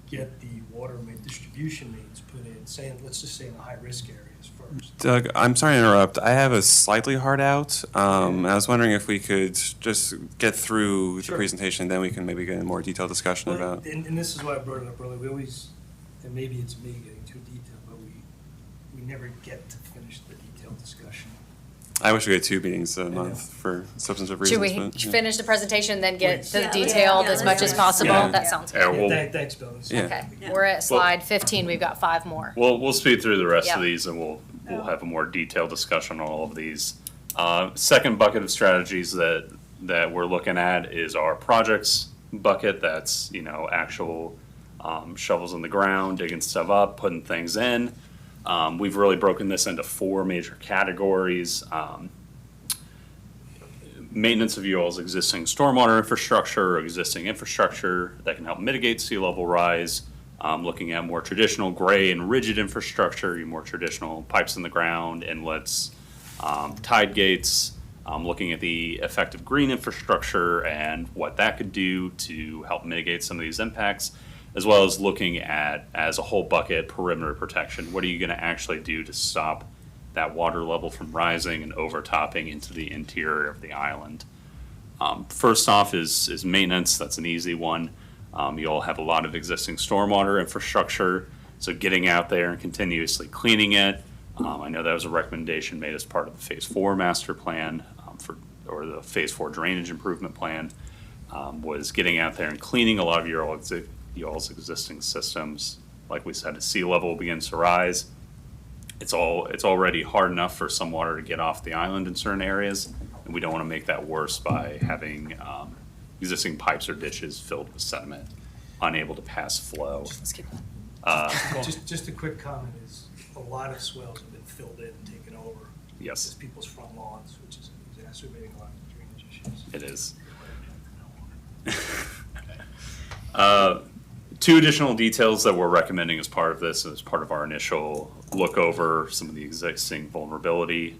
get the water main distribution mains put in, let's just say in the high-risk areas first. Doug, I'm sorry to interrupt. I have a slightly hard out. I was wondering if we could just get through the Sure. presentation, then we can maybe get a more detailed discussion Well, about. and this is why I brought it up earlier, we always, and maybe it's me getting too detailed, but we never get to finish the detailed discussion. I wish we had 2 meetings a month for substantive reasons. Should we but, yeah. finish the presentation, then get Please. to the Yeah, detailed yeah, as much let's as do it. possible? Yeah. That sounds Yeah, good. we'll, Thanks, Bill. This is- Yeah. Okay, Yeah. we're at slide 15, we've got 5 more. we'll speed through the rest of Yep. these and we'll have a more detailed discussion on all of these. Second bucket of strategies that we're looking at is our projects bucket. That's, actual shovels in the ground, digging stuff up, putting things in. We've really broken this into 4 major categories. Maintenance of you all's existing stormwater infrastructure or existing infrastructure that can help mitigate sea level rise. Looking at more traditional gray and rigid infrastructure, your more traditional pipes in the ground, inlets, tide gates. Looking at the effective green infrastructure and what that could do to help mitigate some of these impacts, as well as looking at, as a whole bucket, perimeter protection. What are you going to actually do to stop that water level from rising and overtopping into the interior of the island? First off is maintenance. That's an easy one. You all have a lot of existing stormwater infrastructure, so getting out there and continuously cleaning it. I know that was a recommendation made as part of the Phase 4 master plan or the Phase 4 drainage improvement plan, was getting out there and cleaning a lot of your all's existing systems. Like we said, as sea level begins to rise, it's already hard enough for some water to get off the island in certain areas, and we don't want to make that worse by having existing pipes or ditches filled with sediment, unable to pass flow. Just a quick comment is, a lot of swells have been filled in and taken over. Yes. As people's front lawns, which is exacerbating a lot of drainage issues. It is. 2 additional details that we're recommending as part of this, as part of our initial look over some of the existing vulnerability,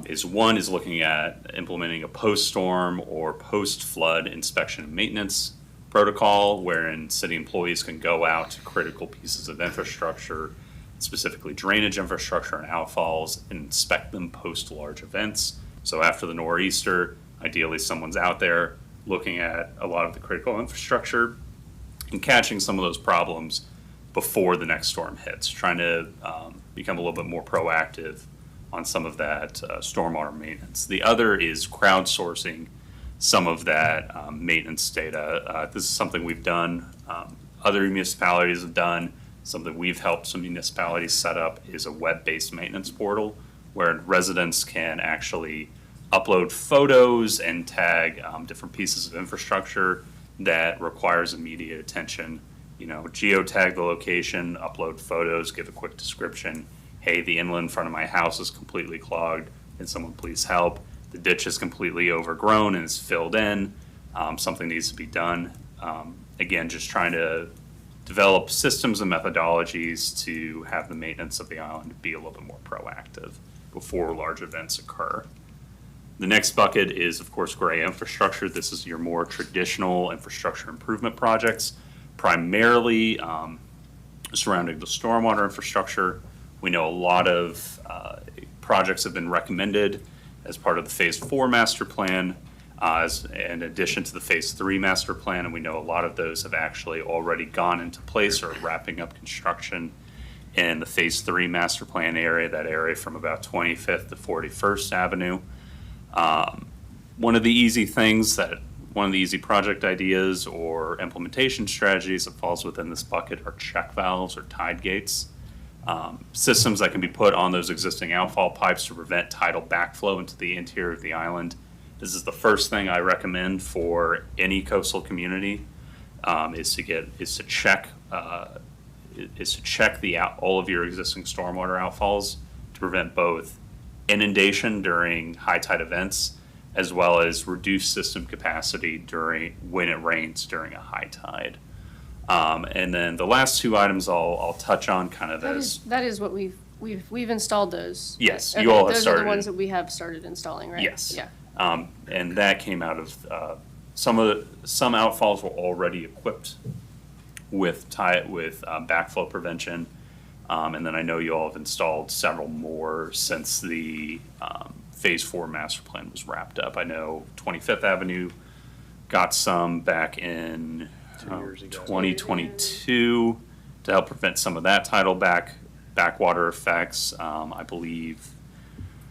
is one is looking at implementing a post-storm or post-flood inspection and maintenance protocol, wherein city employees can go out to critical pieces of infrastructure, specifically drainage infrastructure and outfalls, and inspect them post-large events. So after the nor'easter, ideally someone's out there looking at a lot of the critical infrastructure and catching some of those problems before the next storm hits, trying to become a little bit more proactive on some of that stormwater maintenance. The other is crowdsourcing some of that maintenance data. This is something we've done, other municipalities have done, something we've helped some municipalities set up is a web-based maintenance portal where residents can actually upload photos and tag different pieces of infrastructure that requires immediate attention. Geotag the location, upload photos, give a quick description. Hey, the inlet in front of my house is completely clogged. Can someone please help? The ditch is completely overgrown and is filled in. Something needs to be done. Again, just trying to develop systems and methodologies to have the maintenance of the island be a little bit more proactive before large events occur. The next bucket is, of course, gray infrastructure. This is your more traditional infrastructure improvement projects, primarily surrounding the stormwater infrastructure. We know a lot of projects have been recommended as part of the Phase 4 master plan, in addition to the Phase 3 master plan, and we know a lot of those have actually already gone into place or wrapping up construction in the Phase 3 master plan area, that area from about 25th to 41st Avenue. One of the easy project ideas or implementation strategies that falls within this bucket are check valves or tide gates. Systems that can be put on those existing outfall pipes to prevent tidal backflow into the interior of the island. This is the first thing I recommend for any coastal community, is to check is to check all of your existing stormwater outfalls to prevent both inundation during high tide events, as well as reduce system capacity when it rains during a high tide. And then the last two items I'll touch on kind of as. That is what we've installed those. Yes, Okay, you all have those are started. the ones that we have started installing, right? Yes. Yeah. And that came out of, some outfalls were already equipped with backflow prevention. And then I know you all have installed several more since the, Phase 4 master plan was wrapped up. I know 25th Avenue got some back in 2022 to help prevent some of that tidal backwater effects. I believe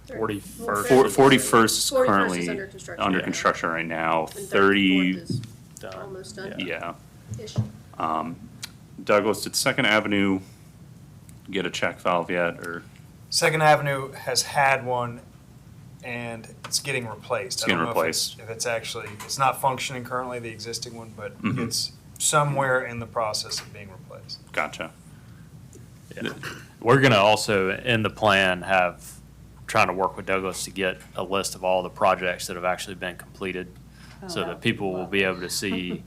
41st. 41st is 41st currently is under construction. under Yeah. construction right now. And 30, 34th is almost done. yeah. Ish. Douglas, did Second Avenue get a check valve yet, or? Second Avenue has had one, and it's getting replaced. It's I don't getting know replaced. If it's actually, it's not functioning currently, the existing one, but Mhm. it's somewhere in the process of being replaced. Gotcha. We're gonna also, in the plan, trying to work with Douglas to get a list of all the projects that have actually been completed, so that people will be able to see,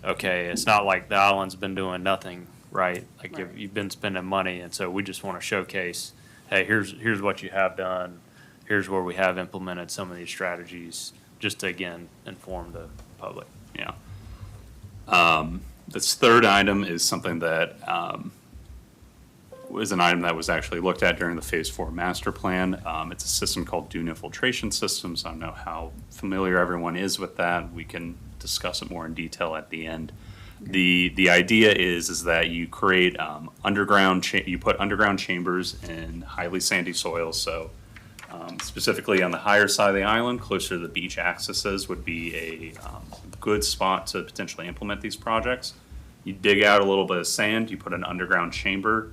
okay, it's not like the island's been doing nothing, right? Like you've been spending money, and so we just want to showcase, hey, here's what you have done, here's where we have implemented some of these strategies, just to, again, inform the public. Yeah. This third item is something that was an item that was actually looked at during the Phase 4 master plan. It's a system called dune infiltration systems. I don't know how familiar everyone is with that. We can discuss it more in detail at the end. The idea is that you create you put underground chambers in highly sandy soils. So specifically on the higher side of the island, closer to the beach accesses, would be a good spot to potentially implement these projects. You dig out a little bit of sand, you put an underground chamber,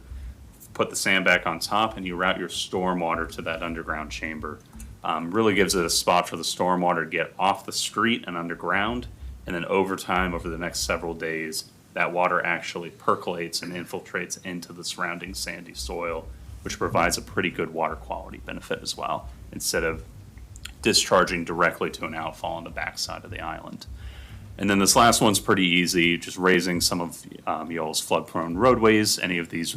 put the sand back on top, and you route your stormwater to that underground chamber. Really gives it a spot for the stormwater to get off the street and underground, and then over time, over the next several days, that water actually percolates and infiltrates into the surrounding sandy soil, which provides a pretty good water quality benefit as well, instead of discharging directly to an outfall on the backside of the island. And then this last one's pretty easy, just raising some of y'all's flood-prone roadways, any of these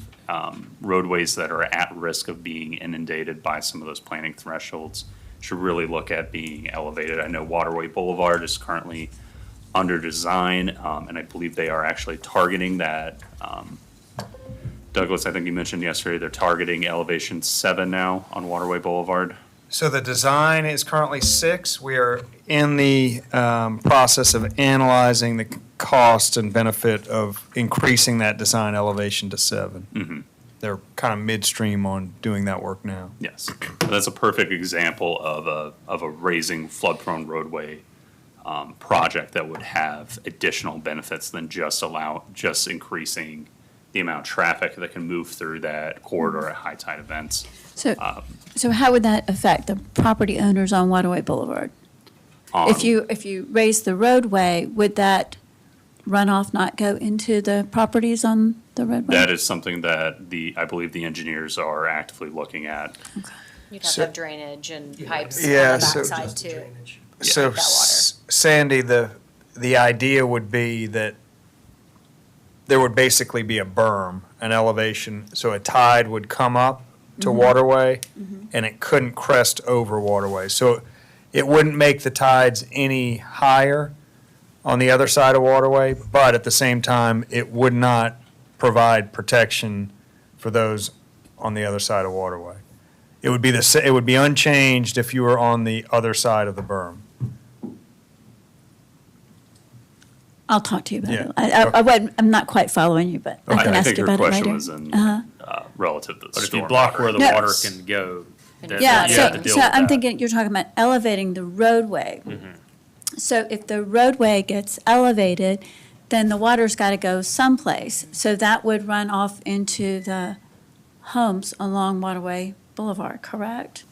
roadways that are at risk of being inundated by some of those planning thresholds should really look at being elevated. I know Waterway Boulevard is currently under design, and I believe they are actually targeting that. Douglas, I think you mentioned yesterday, they're targeting elevation 7 now on Waterway Boulevard. So the design is currently 6. We are in the process of analyzing the cost and benefit of increasing that design elevation to 7. Mhm. They're kind of midstream on doing that work now. Yes, that's a perfect example of a raising flood-prone roadway project that would have additional benefits than just increasing the amount of traffic that can move through that corridor at high tide events. So how would that affect the property owners on Waterway Boulevard? If you raise the roadway, would that runoff not go into the properties on the roadway? That is something that I believe the engineers are actively looking at. You'd have to have drainage and pipes on Yeah, the so- backside Just the too. drainage. So That water. Sandy, the idea would be that there would basically be a berm, an elevation, so a tide would come up to Waterway, and it couldn't crest over Waterway. So it wouldn't make the tides any higher on the other side of Waterway, but at the same time, it would not provide protection for those on the other side of Waterway. It would be it would be unchanged if you were on the other side of the berm. I'll talk to you about Yeah. it. I'm not quite following you, but I can I ask think you her about it question later. was in relative to the But if you stormwater. block where the No. water can go, then Yeah, you have to deal so with I'm that. thinking, you're talking about elevating the roadway. Mm-hmm. So if the roadway gets elevated, then the water's got to go someplace. So that would run off into the homes along Waterway Boulevard, correct?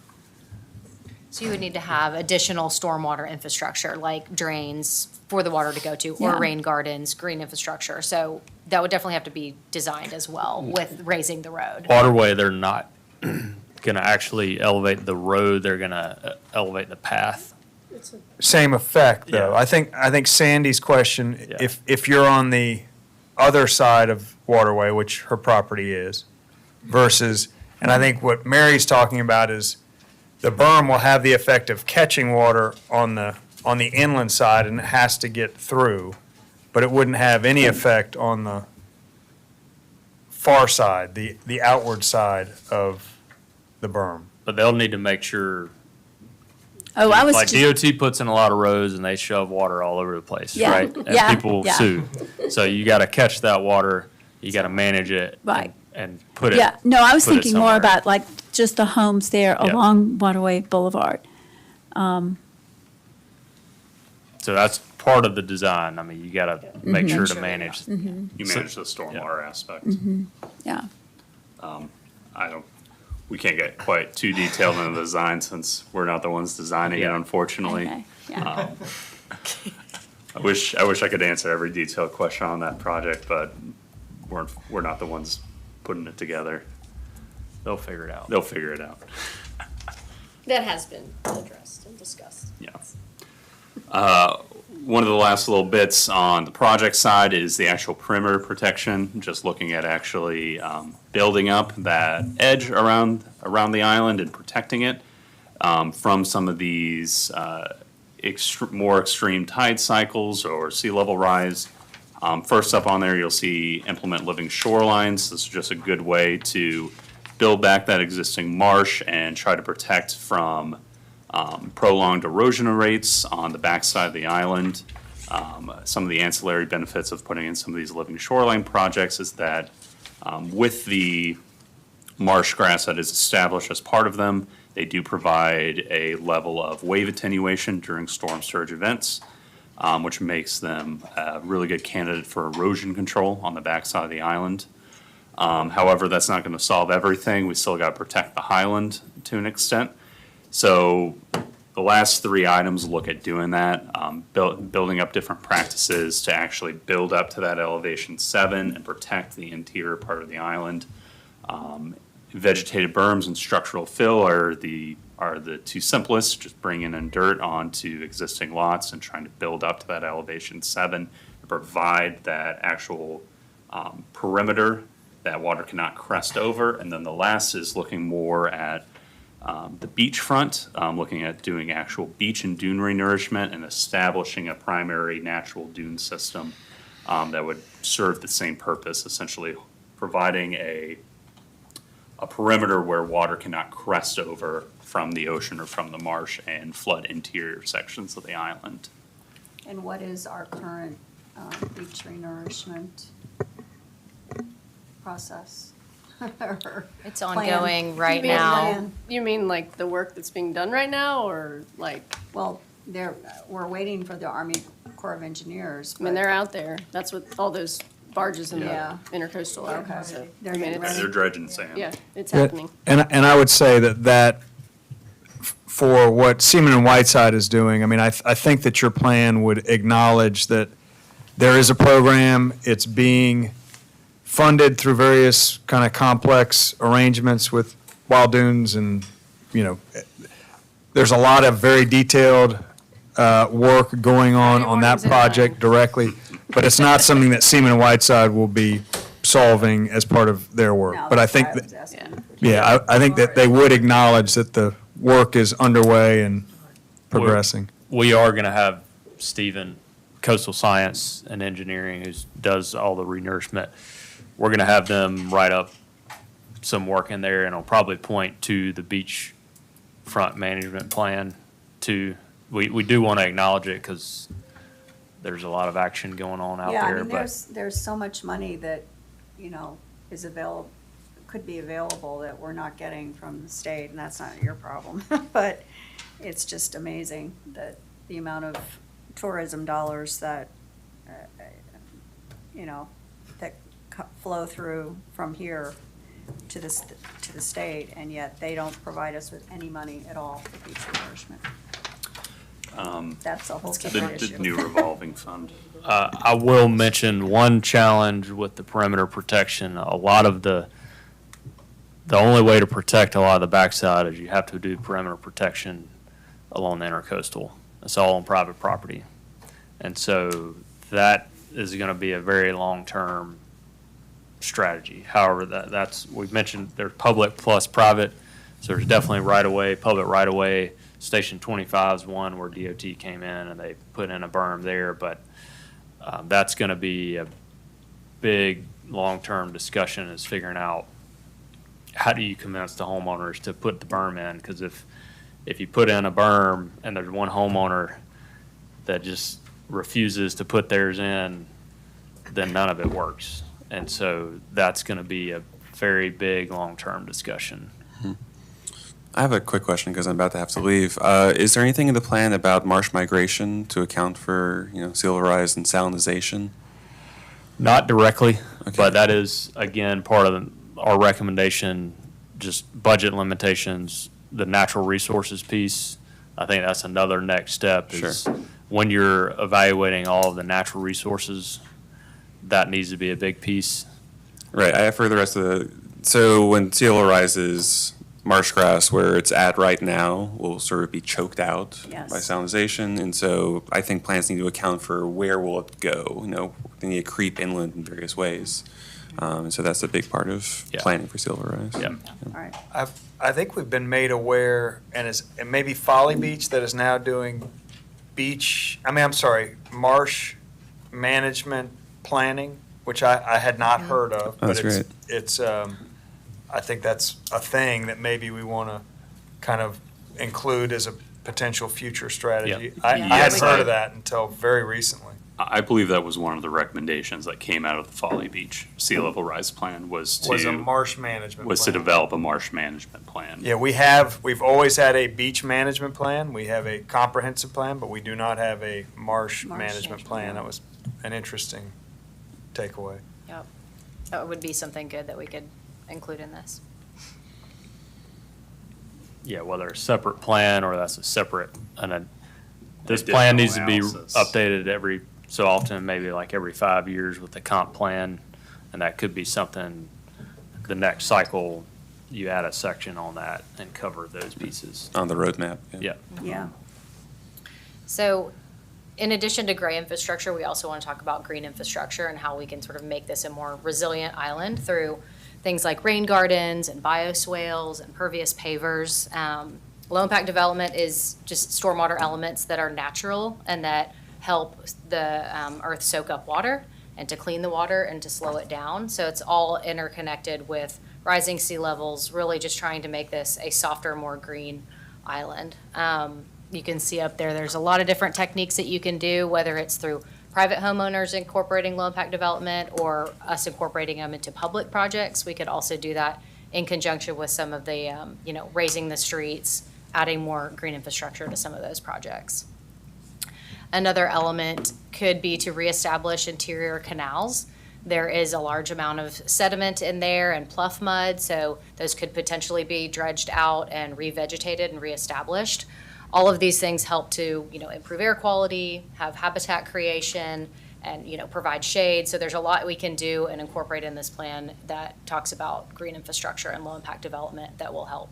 So you would need to have additional stormwater infrastructure, like drains for the water to go to, or Yeah. rain gardens, green infrastructure. So that would definitely have to be designed as well with raising the road. Waterway, they're not gonna actually elevate the road, they're gonna elevate the path. Same effect, though. Yeah. I think Sandy's question, Yeah. if you're on the other side of Waterway, which her property is, versus, and I think what Mary's talking about is the berm will have the effect of catching water on the inland side, and it has to get through, but it wouldn't have any effect on the far side, the outward side of the berm. But they'll need to make sure, Oh, I was like just, DOT puts in a lot of roads and they shove water all over the place, Yeah, right? yeah, And people yeah. sue. So you gotta catch that water, you gotta manage it. Right. And put it. yeah, no, I was put it thinking more somewhere. about like just the homes there Yeah. along Waterway Boulevard. So that's part of the design. I mean, you gotta make sure to Sure, manage. You manage the stormwater aspect. Yeah, I don't, we can't get quite too detailed in the design since we're not the ones designing it, Yeah. unfortunately. okay, yeah. I wish I could answer every detailed question on that project, but we're not the ones putting it together. They'll figure it out. They'll figure it out. That has been addressed and discussed. Yeah. One of the last little bits on the project side is the actual perimeter protection, just looking at actually building up that edge around the island and protecting it from some of these more extreme tide cycles or sea level rise. First up on there, you'll see implement living shorelines. This is just a good way to build back that existing marsh and try to protect from prolonged erosion rates on the backside of the island. Some of the ancillary benefits of putting in some of these living shoreline projects is that with the marsh grass that is established as part of them, they do provide a level of wave attenuation during storm surge events, which makes them a really good candidate for erosion control on the backside of the island. However, that's not going to solve everything. We still got to protect the highland to an extent. So the last three items look at doing that, building up different practices to actually build up to that elevation 7 and protect the interior part of the island. Vegetated berms and structural fill are the two simplest, just bringing in dirt onto existing lots and trying to build up to that elevation 7 to provide that actual perimeter that water cannot crest over. And then the last is looking more at the beachfront, looking at doing actual beach and dune renourishment and establishing a primary natural dune system that would serve the same purpose, essentially providing a perimeter where water cannot crest over from the ocean or from the marsh and flood interior sections of the island. And what is our current beach renourishment process? Or It's plan? ongoing right You mean now. plan? You mean like the work that's being done right now, or like, Well, we're waiting for the Army Corps of Engineers. I mean, but- they're out there. That's what all those barges in the Yeah. intercoastal are. Okay. So, They're I mean, getting it's- ready. They're dredging sand. Yeah, it's Yeah, happening. And I would say that for what Seaman and Whiteside is doing, I mean, I think that your plan would acknowledge that there is a program, it's being funded through various kind of complex arrangements with Wild Dunes and, there's a lot of very detailed work going on that Everyone's in project directly, but it's not something that Seaman and Whiteside will be solving as part of their work. No, But I that's why think that. was asking. Yeah, I think that they would acknowledge that the work is underway and progressing. We are gonna have Stephen, Coastal Science and Engineering, who does all the renourishment. We're gonna have them write up some work in there, and it'll probably point to the beach front management plan to, we do wanna acknowledge it, because there's a lot of action going on out Yeah, I there, mean, but. there's so much money that, is available, could be available that we're not getting from the state, and that's not your problem. But it's just amazing that the amount of tourism dollars that, that flow through from here to the state, and yet they don't provide us with any money at all for beach reimbursement. That's a whole different The issue. new revolving fund. I will mention one challenge with the perimeter protection. A lot of the only way to protect a lot of the backside is you have to do perimeter protection along the intercoastal. It's all on private property. And so that is going to be a very long-term strategy. However, we've mentioned there's public plus private. So there's definitely right-of-way, public right-of-way. Station 25 is one where DOT came in and they put in a berm there, but that's going to be a big, long-term discussion, is figuring out how do you convince the homeowners to put the berm in? Because if you put in a berm and there's one homeowner that just refuses to put theirs in, then none of it works. And so that's going to be a very big, long-term discussion. I have a quick question because I'm about to have to leave. Is there anything in the plan about marsh migration to account for, sea level rise and salinization? Not directly, Okay. but that is, again, part of our recommendation, just budget limitations, the natural resources piece. I think that's another next step is Sure. when you're evaluating all of the natural resources, that needs to be a big piece. Right. I have for the rest of the. So when sea level rises, marsh grass, where it's at right now, will sort of be choked out Yes. by salinization, and so I think plants need to account for where will it go. They need to creep inland in various ways, and so that's a big part of Yeah. planning for sea level rise. Yeah. All right. I think we've been made aware, and maybe Folly Beach that is now doing marsh management planning, which I had not heard of. Oh, that's but great. It's I think that's a thing that maybe we want to kind of include as a potential future strategy. Yeah. I Yeah. hadn't Yes, heard I- of that until very recently. I believe that was one of the recommendations that came out of the Folly Beach sea level rise plan was Was a to marsh management plan. develop a marsh management plan. Yeah, we've always had a beach management plan. We have a comprehensive plan, but we do not have a marsh Marsh management plan. That was an interesting takeaway. Yep. That would be something good that we could include in this. Yeah, whether a separate plan or that's a separate, this Additional plan needs to be analysis. updated every so often, maybe like every 5 years with the comp plan. And that could be something, the next cycle, you add a section on that and cover those pieces. On the roadmap. Yeah. Yeah. So in addition to gray infrastructure, we also want to talk about green infrastructure and how we can sort of make this a more resilient island through things like rain gardens and bioswales and pervious pavers. Low impact development is just stormwater elements that are natural and that help the earth soak up water and to clean the water and to slow it down. So it's all interconnected with rising sea levels, really just trying to make this a softer, more green island. You can see up there, there's a lot of different techniques that you can do, whether it's through private homeowners incorporating low-impact development or us incorporating them into public projects. We could also do that in conjunction with some of the, raising the streets, adding more green infrastructure to some of those projects. Another element could be to reestablish interior canals. There is a large amount of sediment in there and pluff mud, so those could potentially be dredged out and revegetated and reestablished. All of these things help to, improve air quality, have habitat creation, and, provide shade. So there's a lot we can do and incorporate in this plan that talks about green infrastructure and low-impact development that will help.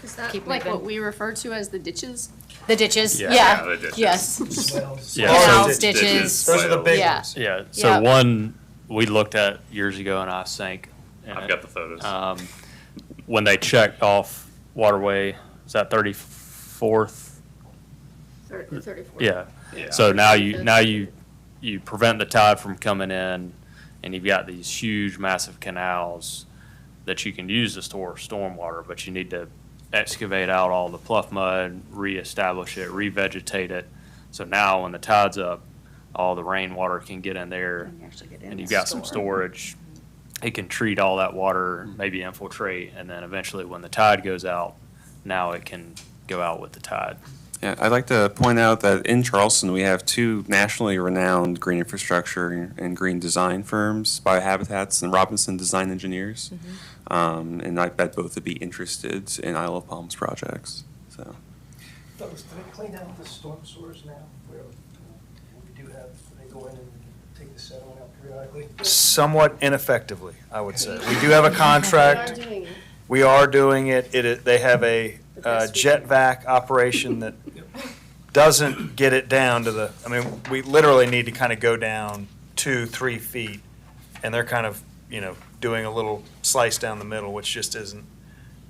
Is that Keep like moving. what we refer to as the ditches? The ditches, Yeah, yeah, the ditches. yes. Swales. Yeah, Canals, ditches. ditches. Those are the big Yeah. ones. Yeah, so Yeah. one we looked at years ago and I sank. in I've it. got the photos. When they checked off waterway, is that 34th? 34. Yeah. Yeah. So now you prevent the tide from coming in, and you've got these huge, massive canals that you can use to store stormwater, but you need to excavate out all the pluff mud, reestablish it, revegetate it. So now when the tide's up, all the rainwater can get in there, And you actually get in and and you've got some store. storage. It can treat all that water, maybe infiltrate, and then eventually when the tide goes out, now it can go out with the tide. Yeah, I'd like to point out that in Charleston, we have two nationally renowned green infrastructure and green design firms, Biohabitats and Robinson Design Engineers. And I bet both would be interested in Isle of Palms projects, so. Douglas, do they clean out the storm sewers now? Where we do have, they go in and take the sediment out periodically? Somewhat ineffectively, I would say. We do have a contract. We are doing it. They have a jet vac operation that doesn't get it down to the, I mean, we literally need to kind of go down 2-3 feet, and they're kind of, doing a little slice down the middle, which just isn't.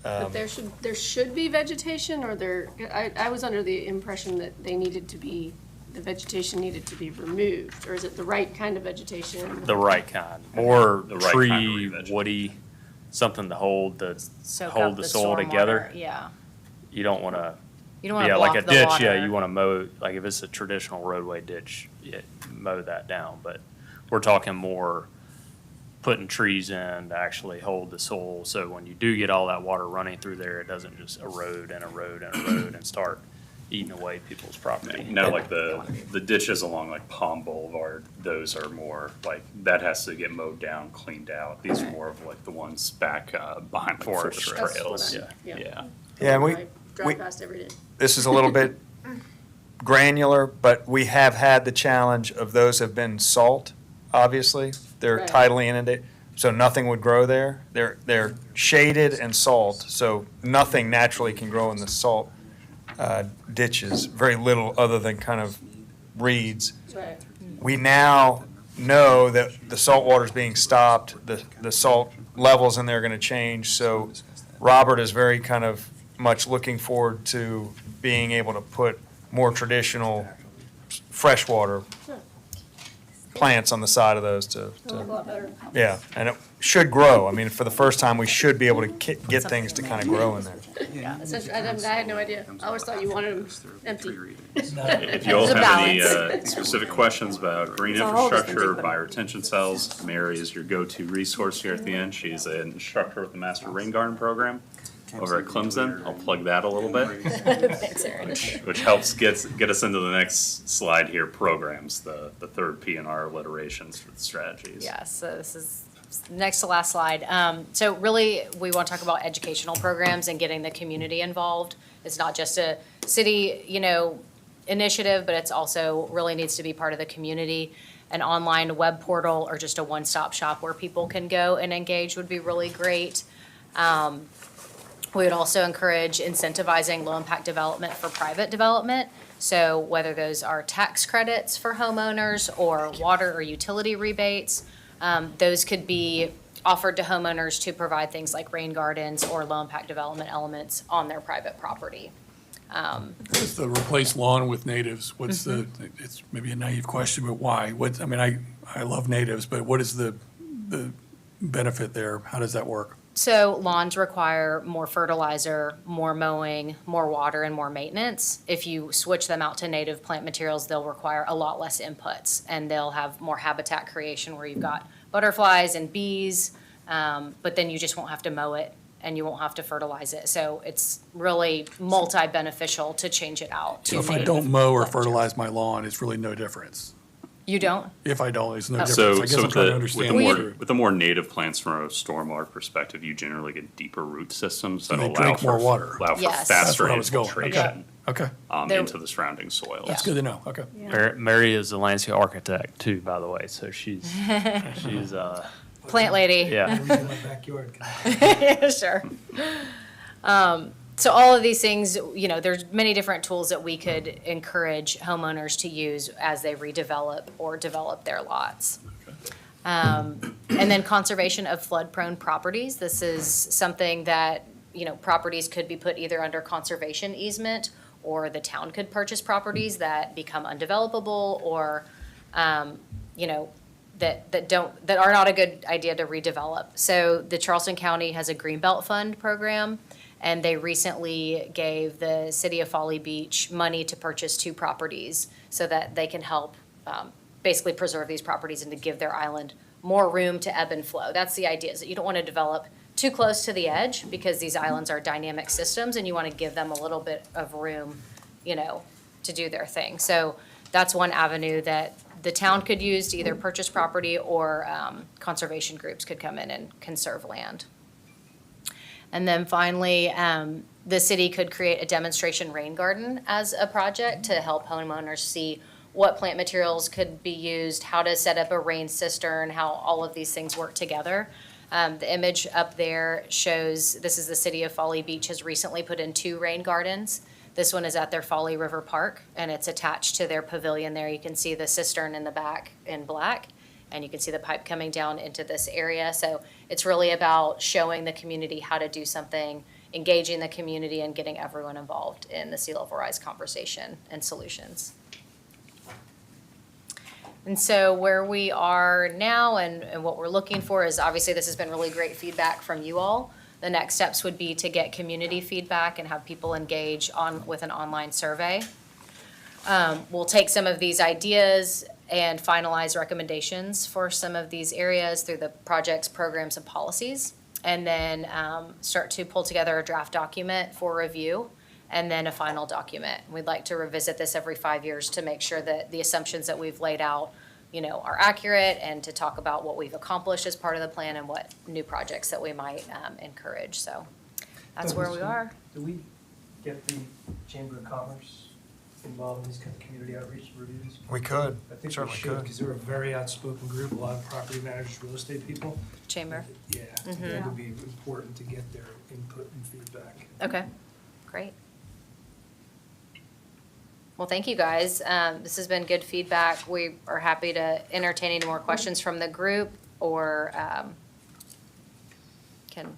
But there should be vegetation, or I was under the impression that the vegetation needed to be removed, or is it the right kind of vegetation? The right kind, more The right kind of tree, revegetation. woody, something to hold Soak hold up the the soil stormwater, together. Yeah. You don't want to. You don't want to Yeah, block like a the ditch, water. yeah, you want to mow, like if it's a traditional roadway ditch, mow that down. But we're talking more putting trees in to actually hold the soil, so when you do get all that water running through there, it doesn't just erode and erode and erode and start eating away people's property. No, like the ditches along like Palm Boulevard, those are more like, that has to get mowed down, cleaned out. These are more of like the ones back behind like Forest forest trails. trails. Yeah. Yeah. Yeah, and I we, drive past every day. this is a little bit granular, but we have had the challenge of those have been salt, obviously. They're Right. tidally inundated, so nothing would grow there. They're shaded and salt, so nothing naturally can grow in the salt ditches, very little other than kind of reeds. Right. We now know that the salt water is being stopped, the salt levels in there are going to change, so Robert is very kind of much looking forward to being able to put more traditional freshwater plants on the side of those A lot better. yeah, and it should grow. I mean, for the first time, we should be able to get things to kind of grow in there. Yeah, I had no idea. I always thought you wanted them empty. If you all There's a have any balance. specific questions about green infrastructure, bioretention cells, Mary is your go-to resource here at the end. She's an instructor with the Master Rain Garden Program over at Clemson. I'll plug that a little bit. Thanks, Erin. Which helps get us into the next slide here, programs, the third P in our alliterations for the strategies. Yeah, so this is next to last slide. So really, we want to talk about educational programs and getting the community involved. It's not just a city, initiative, but it's also really needs to be part of the community. An online web portal or just a one-stop shop where people can go and engage would be really great. We would also encourage incentivizing low-impact development for private development. So whether those are tax credits for homeowners or water or utility rebates, those could be offered to homeowners to provide things like rain gardens or low-impact development elements on their private property. What's the replace lawn with natives? What's the, it's maybe a naive question, but why? I love natives, but what is the benefit there? How does that work? So lawns require more fertilizer, more mowing, more water, and more maintenance. If you switch them out to native plant materials, they'll require a lot less inputs, and they'll have more habitat creation where you've got butterflies and bees, but then you just won't have to mow it and you won't have to fertilize it. So it's really multi-beneficial to change it out to So if I native don't mow or plant materials. fertilize my lawn, it's really no difference. You don't? If I don't, it's no difference. So, I guess so I'm with trying to the understand. with the more native plants from a stormwater perspective, you generally get deeper root systems that they allow drink more for water. allow for Yes. That's faster where I was going. infiltration Okay, There- into the surrounding soil. Yeah. that's good to know. Okay. Mary is a landscape architect too, by the way, so she's Plant lady. yeah. Everything in my backyard. Sure. So all of these things, there's many different tools that we could encourage homeowners to use as they redevelop or develop their lots. And then conservation of flood-prone properties. This is something that, properties could be put either under conservation easement, or the town could purchase properties that become undevelopable or, that are not a good idea to redevelop. So the Charleston County has a Greenbelt Fund program, and they recently gave the city of Folly Beach money to purchase 2 properties so that they can help basically preserve these properties and to give their island more room to ebb and flow. That's the idea, is that you don't want to develop too close to the edge because these islands are dynamic systems and you want to give them a little bit of room to do their thing. So that's one avenue that the town could use to either purchase property or conservation groups could come in and conserve land. And then finally, the city could create a demonstration rain garden as a project to help homeowners see what plant materials could be used, how to set up a rain cistern, how all of these things work together. The image up there shows, this is the city of Folly Beach has recently put in 2 rain gardens. This one is at their Folly River Park, and it's attached to their pavilion there. You can see the cistern in the back in black, and you can see the pipe coming down into this area. So it's really about showing the community how to do something, engaging the community, and getting everyone involved in the sea level rise conversation and solutions. And so where we are now and what we're looking for is, obviously this has been really great feedback from you all. The next steps would be to get community feedback and have people engage with an online survey. We'll take some of these ideas and finalize recommendations for some of these areas through the projects, programs, and policies, and then start to pull together a draft document for review, and then a final document. We'd like to revisit this every 5 years to make sure that the assumptions that we've laid out, are accurate, and to talk about what we've accomplished as part of the plan and what new projects that we might encourage. So that's where we are. Do we get the Chamber of Commerce involved in these kind of community outreach reviews? We could, I think we certainly should, could. because they're a very outspoken group, a lot of property managers, real estate people. Chamber. Yeah, I think it would be important to get their input and feedback. Okay, great. Well, thank you, guys. This has been good feedback. We are happy to entertain any more questions from the group, or can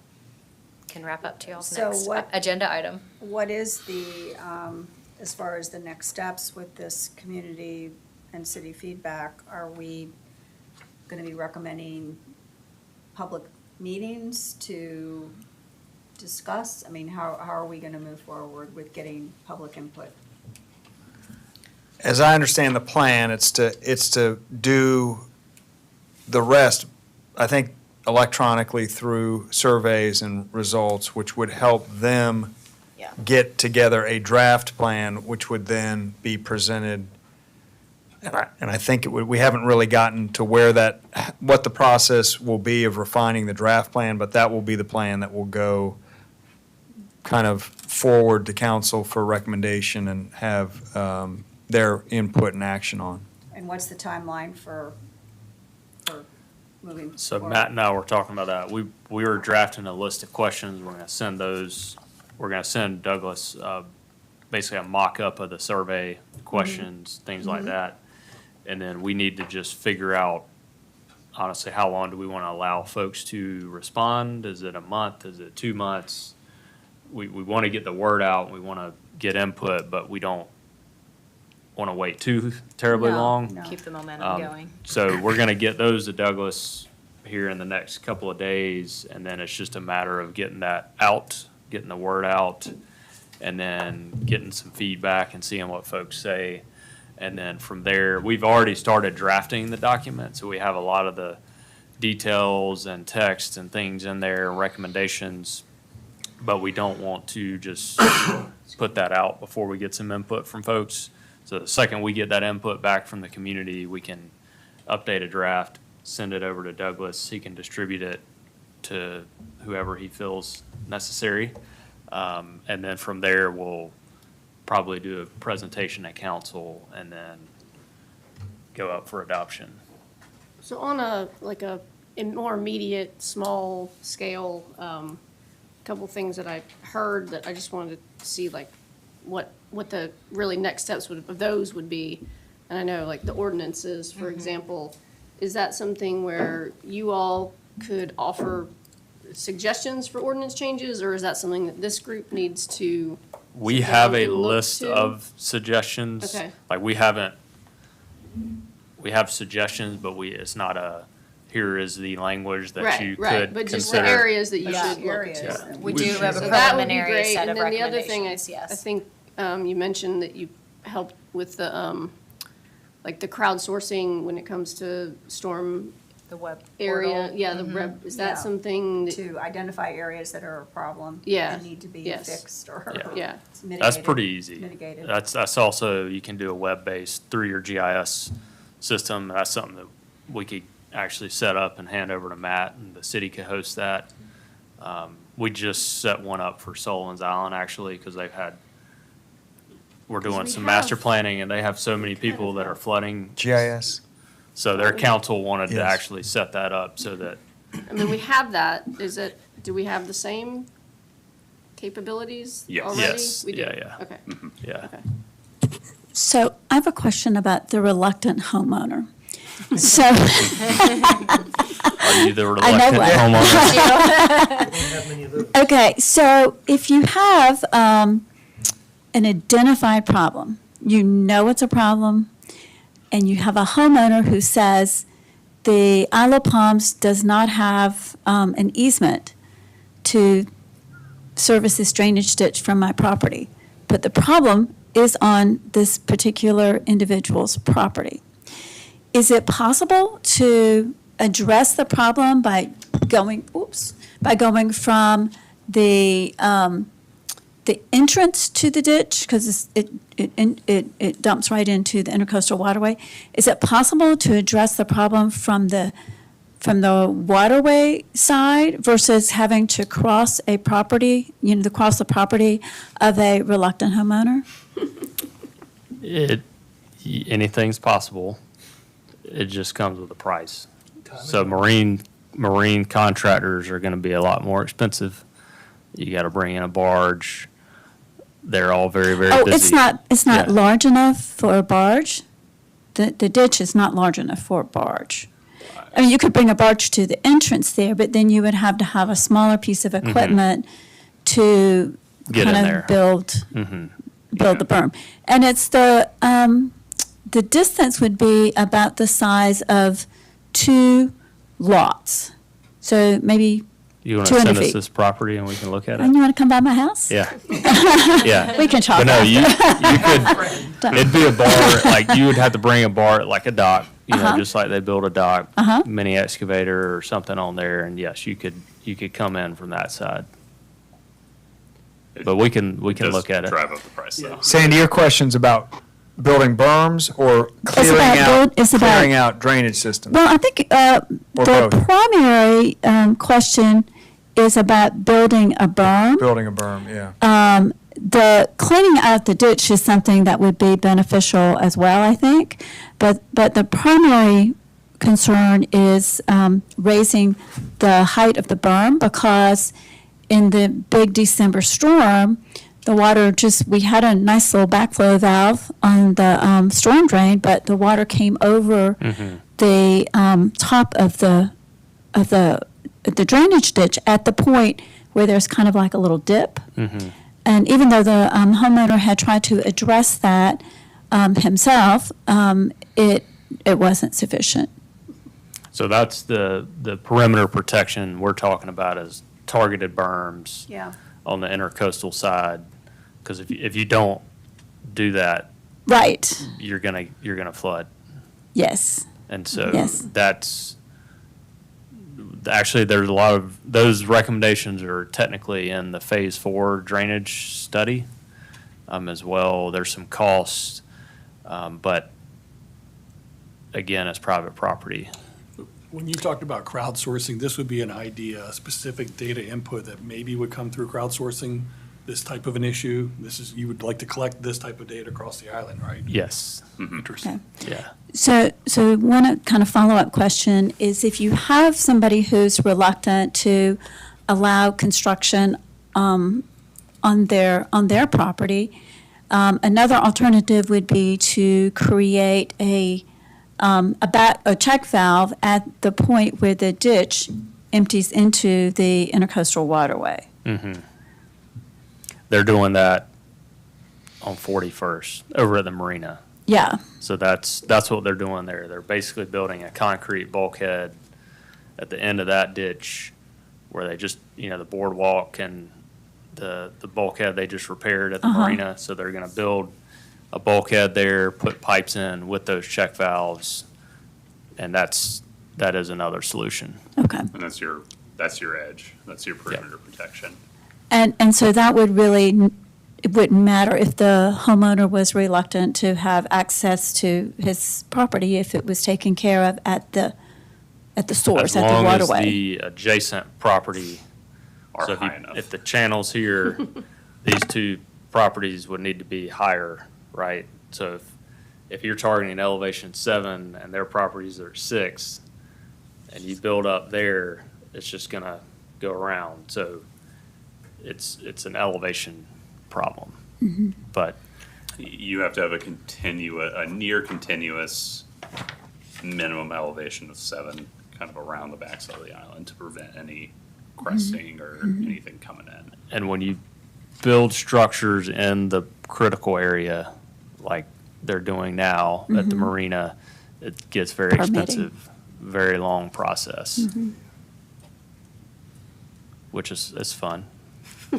wrap up to y'all's So next what- agenda item. What is the, as far as the next steps with this community and city feedback, are we gonna be recommending public meetings to discuss? I mean, how are we gonna move forward with getting public input? As I understand the plan, it's to do the rest, I think, electronically through surveys and results, which would help them Yeah. get together a draft plan, which would then be presented. And I think we haven't really gotten to what the process will be of refining the draft plan, but that will be the plan that will go kind of forward to council for recommendation and have their input and action on. And what's the timeline for moving So forward? Matt and I were talking about that. We were drafting a list of questions. We're gonna send those, we're gonna send Douglas, basically a mock-up of the survey questions, things like that. And then we need to just figure out, honestly, how long do we wanna allow folks to respond? Is it a month? Is it 2 months? We wanna get the word out. We wanna get input, but we don't wanna wait too terribly No, long. no. Keep the momentum going. So we're gonna get those to Douglas here in the next couple of days, and then it's just a matter of getting that out, getting the word out, and then getting some feedback and seeing what folks say. And then from there, we've already started drafting the document, so we have a lot of the details and text and things in there, recommendations, but we don't want to just put that out before we get some input from folks. So the second we get that input back from the community, we can update a draft, send it over to Douglas. He can distribute it to whoever he feels necessary. And then from there, we'll probably do a presentation at council and then go up for adoption. So on a more immediate, small scale, couple things that I heard that I just wanted to see what the really next steps of those would be. And I know the ordinances, for example, is that something where you all could offer suggestions for ordinance changes, or is that something that this group needs to? We sit down have a and look list to? of suggestions. Okay. We have suggestions, but it's not here is the language that you Right, could but just the consider. areas that you Yeah, should look areas. to. We do have a So that would be preliminary great. set of And then the other thing, I recommendations, yes. think you mentioned that you helped with the, the crowdsourcing when it comes to storm The web area, portal. yeah, the rep, is that Yeah. something that, To identify areas that are a problem. Yeah, And need to be yes. fixed or yeah, mitigated. That's pretty easy. Mitigated. That's also, you can do a web-based through your GIS system. That's something that we could actually set up and hand over to Matt, and the city could host that. We just set one up for Sullivan's Island, actually, because we're doing we some master have- planning, and they have so many people that are flooding. GIS. So their council wanted to Yes. actually set that up so that, I mean, we have that, do we have the same capabilities Yes. already? Yes. We do? Yeah, yeah. Okay, yeah. okay. So I have a question about the reluctant homeowner. So, Are you the know reluctant what. homeowner? We don't have many of those. okay, so if you have an identified problem, you know it's a problem, and you have a homeowner who says the Isle of Palms does not have an easement to service this drainage ditch from my property, but the problem is on this particular individual's property. Is it possible to address the problem by going from the entrance to the ditch, because it dumps right into the intercoastal waterway? Is it possible to address the problem from the waterway side versus having to cross a property, cross the property of a reluctant homeowner? Anything's possible. It just comes with a price. Time So and- marine contractors are gonna be a lot more expensive. You gotta bring in a barge. They're all very, very busy. Oh, it's not Yeah. large enough for a barge? The ditch is not large enough for a barge. I mean, you could bring a barge to the entrance there, but then you would have to have a smaller piece of equipment to Mm-hmm. Get in kind there. of build Mhm. the berm. And it's the distance would be about the size of 2 lots. So maybe, You wanna 200 send us feet. this property and we can look at and it? you want to come by my house? Yeah, yeah. We can talk But no, after. you could, it'd be a bar, like, you would have to bring a bar, like a dock, Uh-huh. just like they build a dock, Uh-huh. mini excavator or something on there, and yes, you could come in from that side. But we can It does look at it. Drive up the price, though. Sandy, your question's about building berms or it's about- clearing out drainage systems? Well, I think Or the both. primary question is about building a berm. Building a berm, yeah. The cleaning out the ditch is something that would be beneficial as well, I think. But the primary concern is raising the height of the berm, because in the big December storm, the water we had a nice little backflow valve on the storm drain, but the water came over the top of the drainage ditch at the point where there's kind of like a little dip. And even though the homeowner had tried to address that himself, it wasn't sufficient. So that's the perimeter protection we're talking about, is targeted berms Yeah. on the intercoastal side. Because if you don't do that, Right, you're gonna flood. yes. And so Yes. that's, actually, there's a lot of, those recommendations are technically in the Phase 4 drainage study as well. There's some costs, but again, it's private property. When you talked about crowdsourcing, this would be an idea, a specific data input that maybe would come through crowdsourcing, this type of an issue. You would like to collect this type of data across the island, right? Yes, Interesting. yeah. So one kind of follow-up question is, if you have somebody who's reluctant to allow construction on their property, another alternative would be to create a check valve at the point where the ditch empties into the intercoastal waterway. They're doing that on 41st over at the marina. Yeah, So that's what they're doing there. They're basically building a concrete bulkhead at the end of that ditch where they just, the boardwalk and the bulkhead they just repaired at the marina. So they're gonna build a bulkhead there, put pipes in with those check valves, and that's that is another solution. Okay. And that's your edge, that's your perimeter protection. And so that would really, it wouldn't matter if the homeowner was reluctant to have access to his property if it was taken care of at the source, at the As long as waterway. the adjacent property Are so high enough. if the channel's here, these two properties would need to be higher, right? So if you're targeting elevation 7 and their properties are 6, and you build up there, it's just gonna go around. So it's an elevation problem. But You have to have a near continuous minimum elevation of 7, kind of around the backside of the island to prevent any cresting or anything coming in. and when you build structures in the critical area, like they're doing now at the marina, it gets very Permitting. expensive, very long process. Which is fun.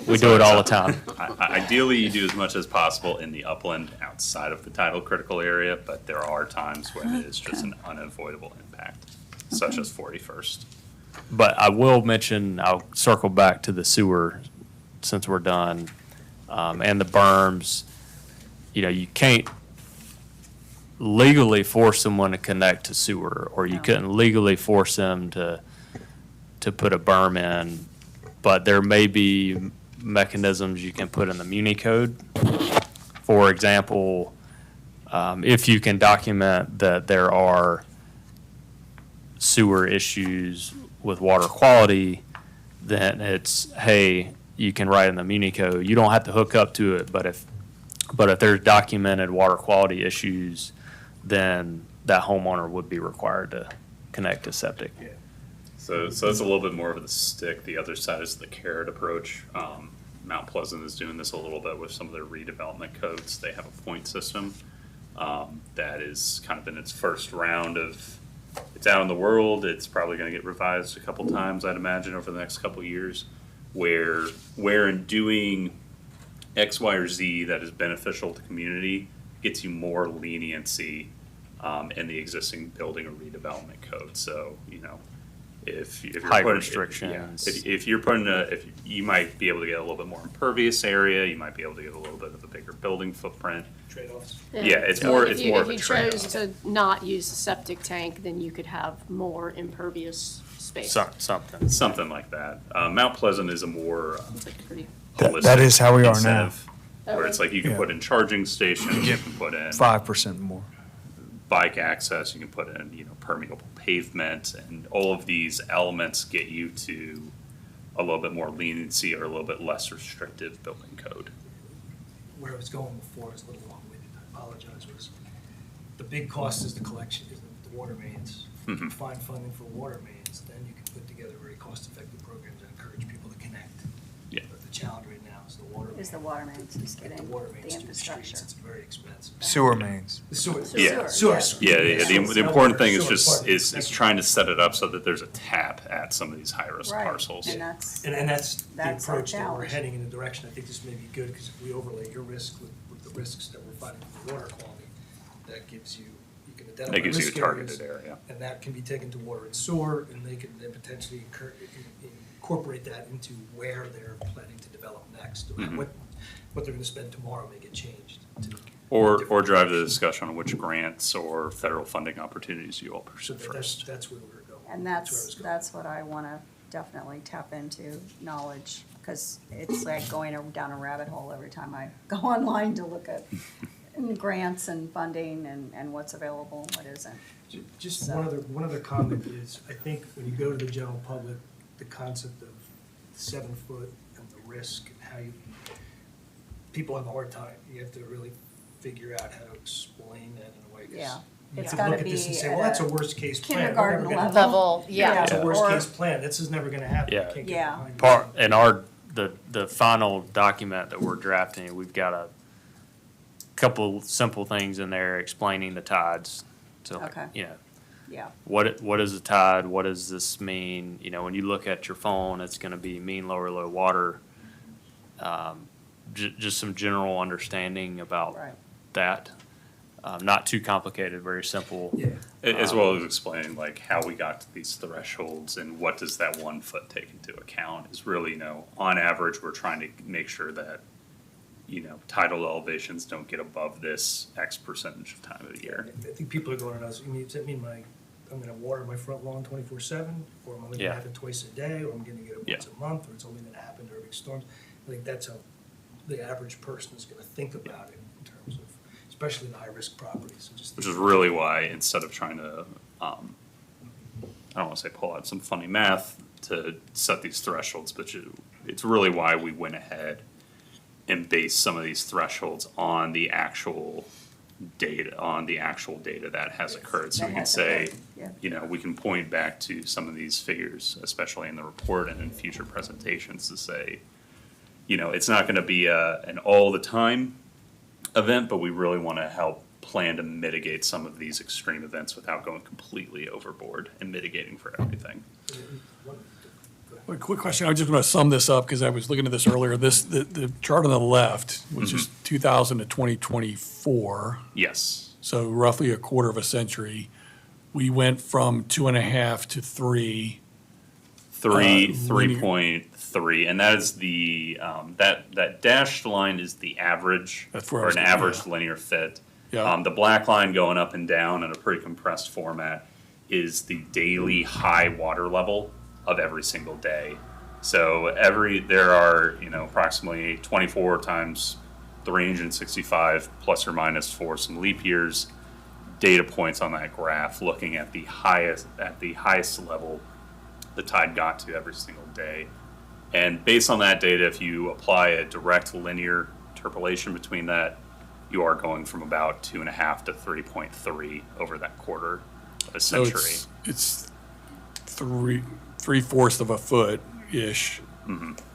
We do it all the time. Ideally, you do as much as possible in the upland outside of the tidal critical area, but there are times when it is just an unavoidable impact, such as 41st. But I will mention, I'll circle back to the sewer since we're done, and the berms. You know, you can't legally force someone to connect to sewer, or you No. couldn't legally force them to put a berm in, but there may be mechanisms you can put in the Muni code. For example, if you can document that there are sewer issues with water quality, then it's, hey, you can write in the Muni code. You don't have to hook up to it, but if there's documented water quality issues, then that homeowner would be required to connect to septic. So that's a little bit more of the stick. The other side is the carrot approach. Mount Pleasant is doing this a little bit with some of their redevelopment codes. They have a point system that is kind of in its first round of, it's out in the world. It's probably going to get revised a couple times, I'd imagine, over the next couple of years, where in doing X, Y, or Z that is beneficial to the community gets you more leniency in the existing building or redevelopment code. So, you know, if you're Height putting, restrictions. if you're putting if you might be able to get a little bit more impervious area, you might be able to get a little bit of a bigger building footprint. Trade-offs. Yeah, it's more If you- of a If you chose trade-off. to not use a septic tank, then you could have more impervious space. Something. Something like that. Mount Pleasant is a more It's like pretty. holistic That is how we are now. incentive, where it's like you can Yeah. put in charging stations, you can put in 5% more. bike access, you can put in, permeable pavement, and all of these elements get you to a little bit more leniency or a little bit less restrictive building code. Where I was going before, I was a little long-winded, I apologize, was the big cost is the collection, is the water mains. If you Mhm. find funding for water mains, then you can put together very cost-effective programs that encourage people to connect. Yeah. But the challenge right now is the water. Is the water mains, is Get getting the water the mains to the infrastructure. streets, it's very expensive. Sewer mains. The sewer. Yeah. Sewer. The important thing is trying to set it up so that there's a tap at some of these high-risk Right, parcels. and that's, And that's the That's our approach that we're challenge. heading in the direction. I think this may be good, because if we overlay your risk with the risks that we're finding with the water quality, that gives you can identify That gives you a risk targeted areas, area. and that can be taken to water and sewer, and they can then potentially incorporate that into where they're planning to develop next. Mhm. What they're gonna spend tomorrow may get changed to. Or drive the discussion on which grants or federal funding opportunities you all So pursue that's, first. that's where we're going. and where I was going. that's what I wanna definitely tap into, knowledge, because it's like going down a rabbit hole every time I go online to look at grants and funding and what's available and what isn't. Just So- one other comment is, I think when you go to the general public, the concept of 7 foot and the risk and how people have a hard time. You have to really figure out how to explain that in a way. 'Cause Yeah. you It's can gotta look at this and be say, at well, that's a a worst case plan. We're never kindergarten gonna- level. Level, yeah. It's a worst Or- case plan. This is never gonna happen. You Yeah. can't get Yeah. behind it. Part, in the final document that we're drafting, we've got a couple simple things in there explaining the tides. So, like, Okay. Yeah, what is a tide? What does this mean? When you look at your phone, it's gonna be mean lower low water. Just some general understanding about right. that. Not too complicated, very simple. Yeah. As well as explaining like how we got to these thresholds and what does that 1 foot take into account is really, on average, we're trying to make sure that, tidal elevations don't get above this X percentage of time of the year. I think people are going, does that mean I'm gonna water my front lawn 24/7, or am I gonna Yeah. have it twice a day, or I'm gonna get it Yeah. once a month, or it's only gonna happen during big storms? I think that's how the average person is gonna think about it in terms of, especially the high-risk properties. And just Which is really why, instead of trying to, I don't want to say pull out some funny math to set these thresholds, but it's really why we went ahead and based some of these thresholds on the actual data, that has occurred. So That we can has say, occurred, yeah. we can point back to some of these figures, especially in the report and in future presentations to say, it's not going to be an all the time event, but we really want to help plan to mitigate some of these extreme events without going completely overboard and mitigating for everything. A quick question, I just want to sum this up, because I was looking at this earlier, the chart on the left, which is 2000 to 2024, Yes, so roughly a quarter of a century. We went from 2.5 to 3. Linear. 3.3, and that is the, that dashed line is the average, That's where I or was an going, average yeah. linear fit. Yeah. The black line going up and down in a pretty compressed format is the daily high water level of every single day. So there are, approximately 24 times 365 plus or minus for some leap years, data points on that graph looking at the highest level the tide got to every single day. And based on that data, if you apply a direct linear interpolation between that, you are going from about 2.5 to 3.3 over that quarter of a So century. it's 3/4 of a foot-ish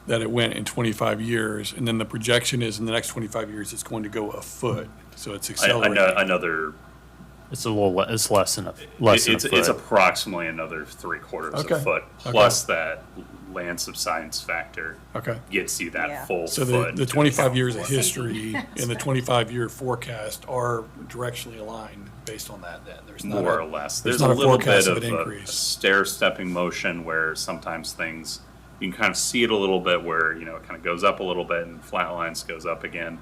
that it went in 25 years, and then the projection is in the next 25 years, it's going to go a foot, so it's accelerating. Another, It's it's less than a it's foot. approximately another 3/4 of Okay. a foot, plus that land subsidence factor Okay. gets you that Yeah. full So foot. the 25 years of history and the 25-year forecast are directionally aligned based on that then? There's not More a- or less. there's There's a not a little forecast bit of of an a increase. stair-stepping motion where sometimes things, you can kind of see it a little bit where, it kind of goes up a little bit and flatlines, goes up again.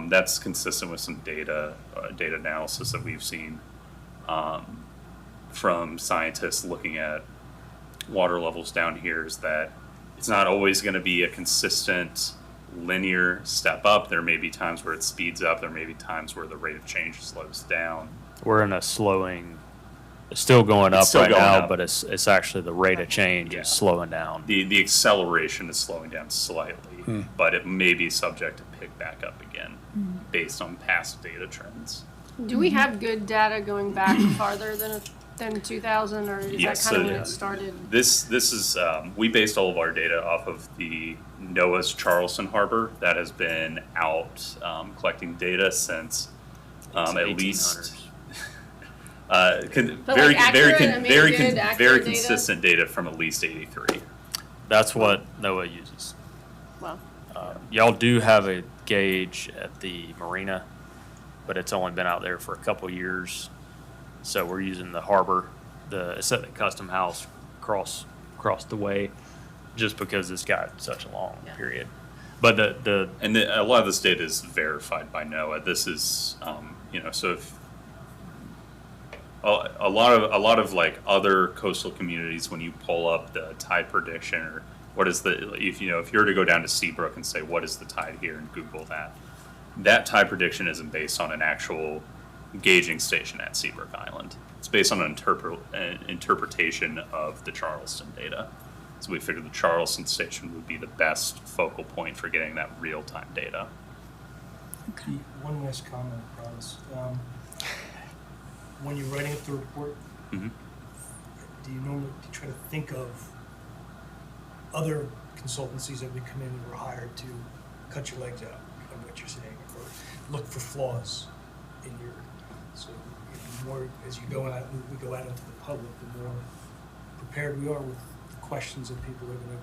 That's consistent with some data analysis that we've seen from scientists looking at water levels down here, is that it's not always going to be a consistent linear step up. There may be times where it speeds up. There may be times where the rate of change slows down. We're in a slowing, it's still going It's up still right going now, up. but it's actually the rate of change Yeah. is slowing down. The acceleration is slowing down slightly, but it may be subject to pick back up again based on past data trends. Do we have good data going back farther than 2000, or is Yes, that kind of so when it started? This is, we based all of our data off of the NOAA's Charleston Harbor that has been out collecting data since at least. 1800s. But, like, accurate, I mean, good, very accurate data? consistent data from at least 83. That's what NOAA uses. Well, Y'all do have a gauge at the marina, but it's only been out there for a couple years. So we're using the harbor, it's at the custom house across the way, just because it's got such a long Yeah. period. But A lot of this data is verified by NOAA. This is, so if a lot of like other coastal communities, when you pull up the tide prediction or what is if you were to go down to Seabrook and say what is the tide here and Google that tide prediction isn't based on an actual gauging station at Seabrook Island. It's based on an interpretation of the Charleston data. So we figured the Charleston station would be the best focal point for getting that real-time data. One last comment, I promise. When you're writing up the report, Mhm. do you try to think of other consultancies that would come in and were hired to cut your legs out on what you're saying, or look for flaws in your, so the more, as you go out, we go out into the public, the more prepared we are with the questions that people are gonna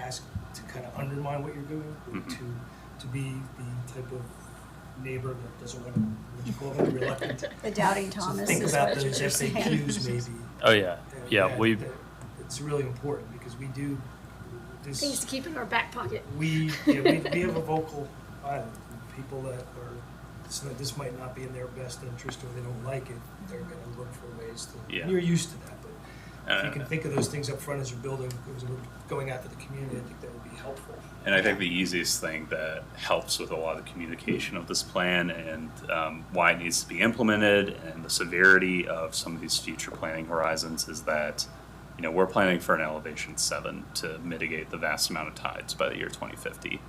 ask to kind of undermine what you're doing, or Mhm. to be the type of neighbor that doesn't want to, what you call them, reluctant. The doubting So Thomas think is about what those you're saying. FAQs maybe. Oh, yeah. and Yeah, that- we, that It's really important because we do, Things to this, keep in our back pocket. we have a vocal island. People that are, this might not be in their best interest or they don't like it, they're gonna look for ways to, Yeah. and you're used to that, but if you can Uh, think of those things up front as you're building, as we're going out to the community, I think that would be helpful. And I think the easiest thing that helps with a lot of the communication of this plan and why it needs to be implemented and the severity of some of these future planning horizons is that, you know, we're planning for an elevation 7 to mitigate the vast amount of tides by the year 2050.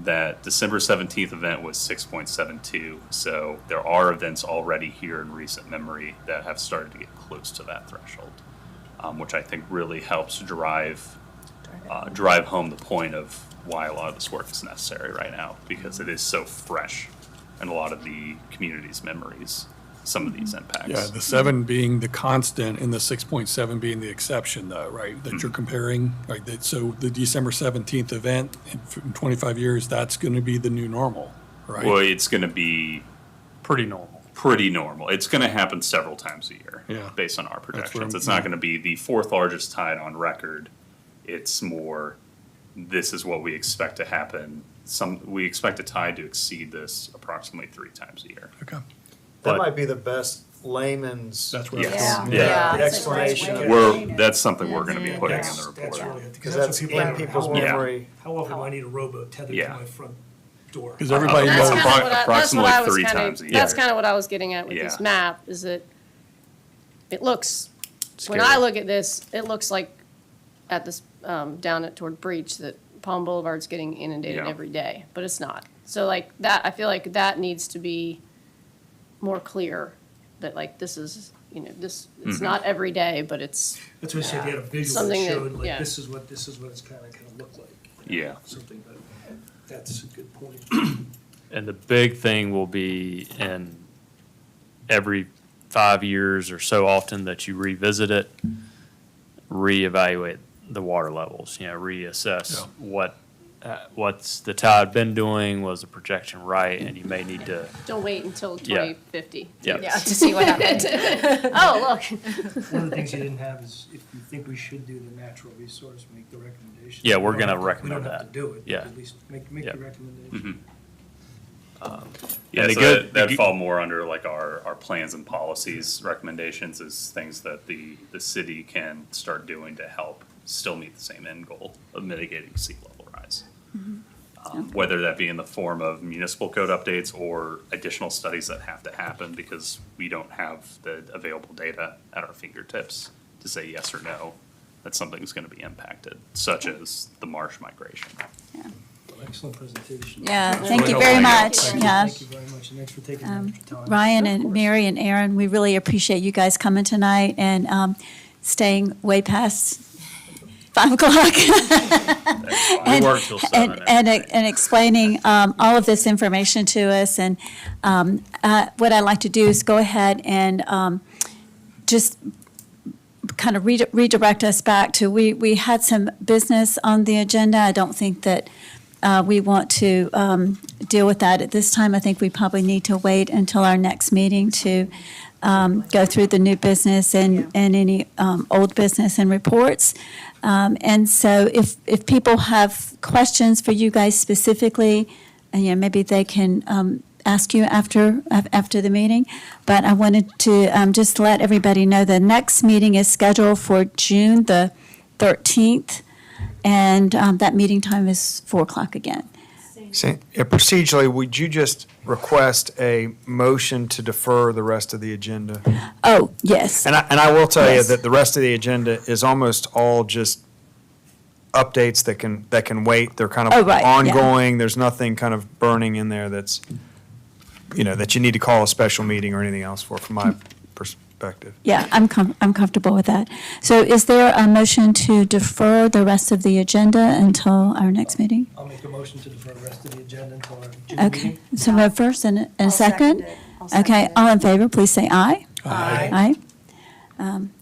That December 17th event was 6.72, so there are events already here in recent memory that have started to get close to that threshold, which I think really helps drive home the point of why a lot of this work is necessary right now, because it is so fresh in a lot of the community's memories, some of these impacts. Yeah, the 7 being the constant and the 6.7 being the exception though, right? That you're comparing, right? So the December 17th event in 25 years, that's going to be the new normal, right? Well, it's going to be pretty normal. pretty normal. It's going to happen several times a year, Yeah. based on our what projections. I'm- It's not going to be the fourth largest tide on record. It's more, this is what we expect to happen. We expect a tide to exceed this approximately 3 times a year. Okay. That That might might be the best layman's. That's where Yes. I'm Yeah. going. Yeah. The explanation of That's something we're going to be putting in That's the report. really, because what that's people in are- people's how often- memory. How often do I need a rowboat tethered to Yeah. my front door? Because everybody That's knows. kind of what I, that's what approximately I was 3 kind times a of, year. that's kind of what I was getting at with this Yeah. map, is that it looks, when Scary. I look at this, it looks like at this, down at toward Breach, that Palm Boulevard's getting inundated Yeah. every day, but it's not. So like that, I feel like that needs to be more clear, that like this is, you know, this, it's Mhm. not every day, but it's, That's what I said, you had a visual that Something that- showed, like, yeah. this is what it's kind of look like. Yeah. Something, but that's a good point. And the big thing will be in every 5 years or so often that you revisit it, reevaluate the water levels, you know, reassess what's the tide been doing, was the projection right, and you may need to, don't wait until Yeah. 2050. yeah. Yeah, to see what happens. Oh, look. One of the things you didn't have is if you think we should do the natural resource, make the recommendation. Yeah, we're We don't gonna have to- recommend We don't have that. to do it, but Yeah. at least make Yeah. the recommendation. Yeah, And the so good- that'd the fall more under like our plans and policies recommendations is things that the city can start doing to help still meet the same end goal of mitigating sea level rise. Whether that be in the form of municipal code updates or additional studies that have to happen because we don't have the available data at our fingertips to say yes or no, that something's gonna be impacted, such as the marsh migration. Excellent presentation. Yeah, That's thank really you very helpful. much. Thank you. Yeah. Thank you very much, and thanks for taking the extra time. Ryan and Mary and Aaron, we really appreciate you guys coming tonight and staying way past 5 o'clock. We work till 7. And explaining all of this information to us. And what I'd like to do is go ahead and just kind of redirect us back to, we had some business on the agenda. I don't think that we want to deal with that at this time. I think we probably need to wait until our next meeting to go through the new business and any old business and reports. And so if people have questions for you guys specifically, and maybe they can ask you after the meeting. But I wanted to just let everybody know the next meeting is scheduled for June the 13th. And that meeting time is 4 o'clock again. Procedurally, would you just request a motion to defer the rest of the agenda? Oh, yes. And I will tell you Yes. that the rest of the agenda is almost all just updates that can wait. They're kind Oh, of right, yeah. ongoing. There's nothing kind of burning in there that's, that you need to call a special meeting or anything else for, from my perspective. Yeah, I'm comfortable with that. So is there a motion to defer the rest of the agenda until our next meeting? I'll make a motion to defer the rest of the agenda until our June Okay, meeting. so we have first and a I'll second? it. I'll second Okay, it. all in favor, please say aye. Aye. Aye.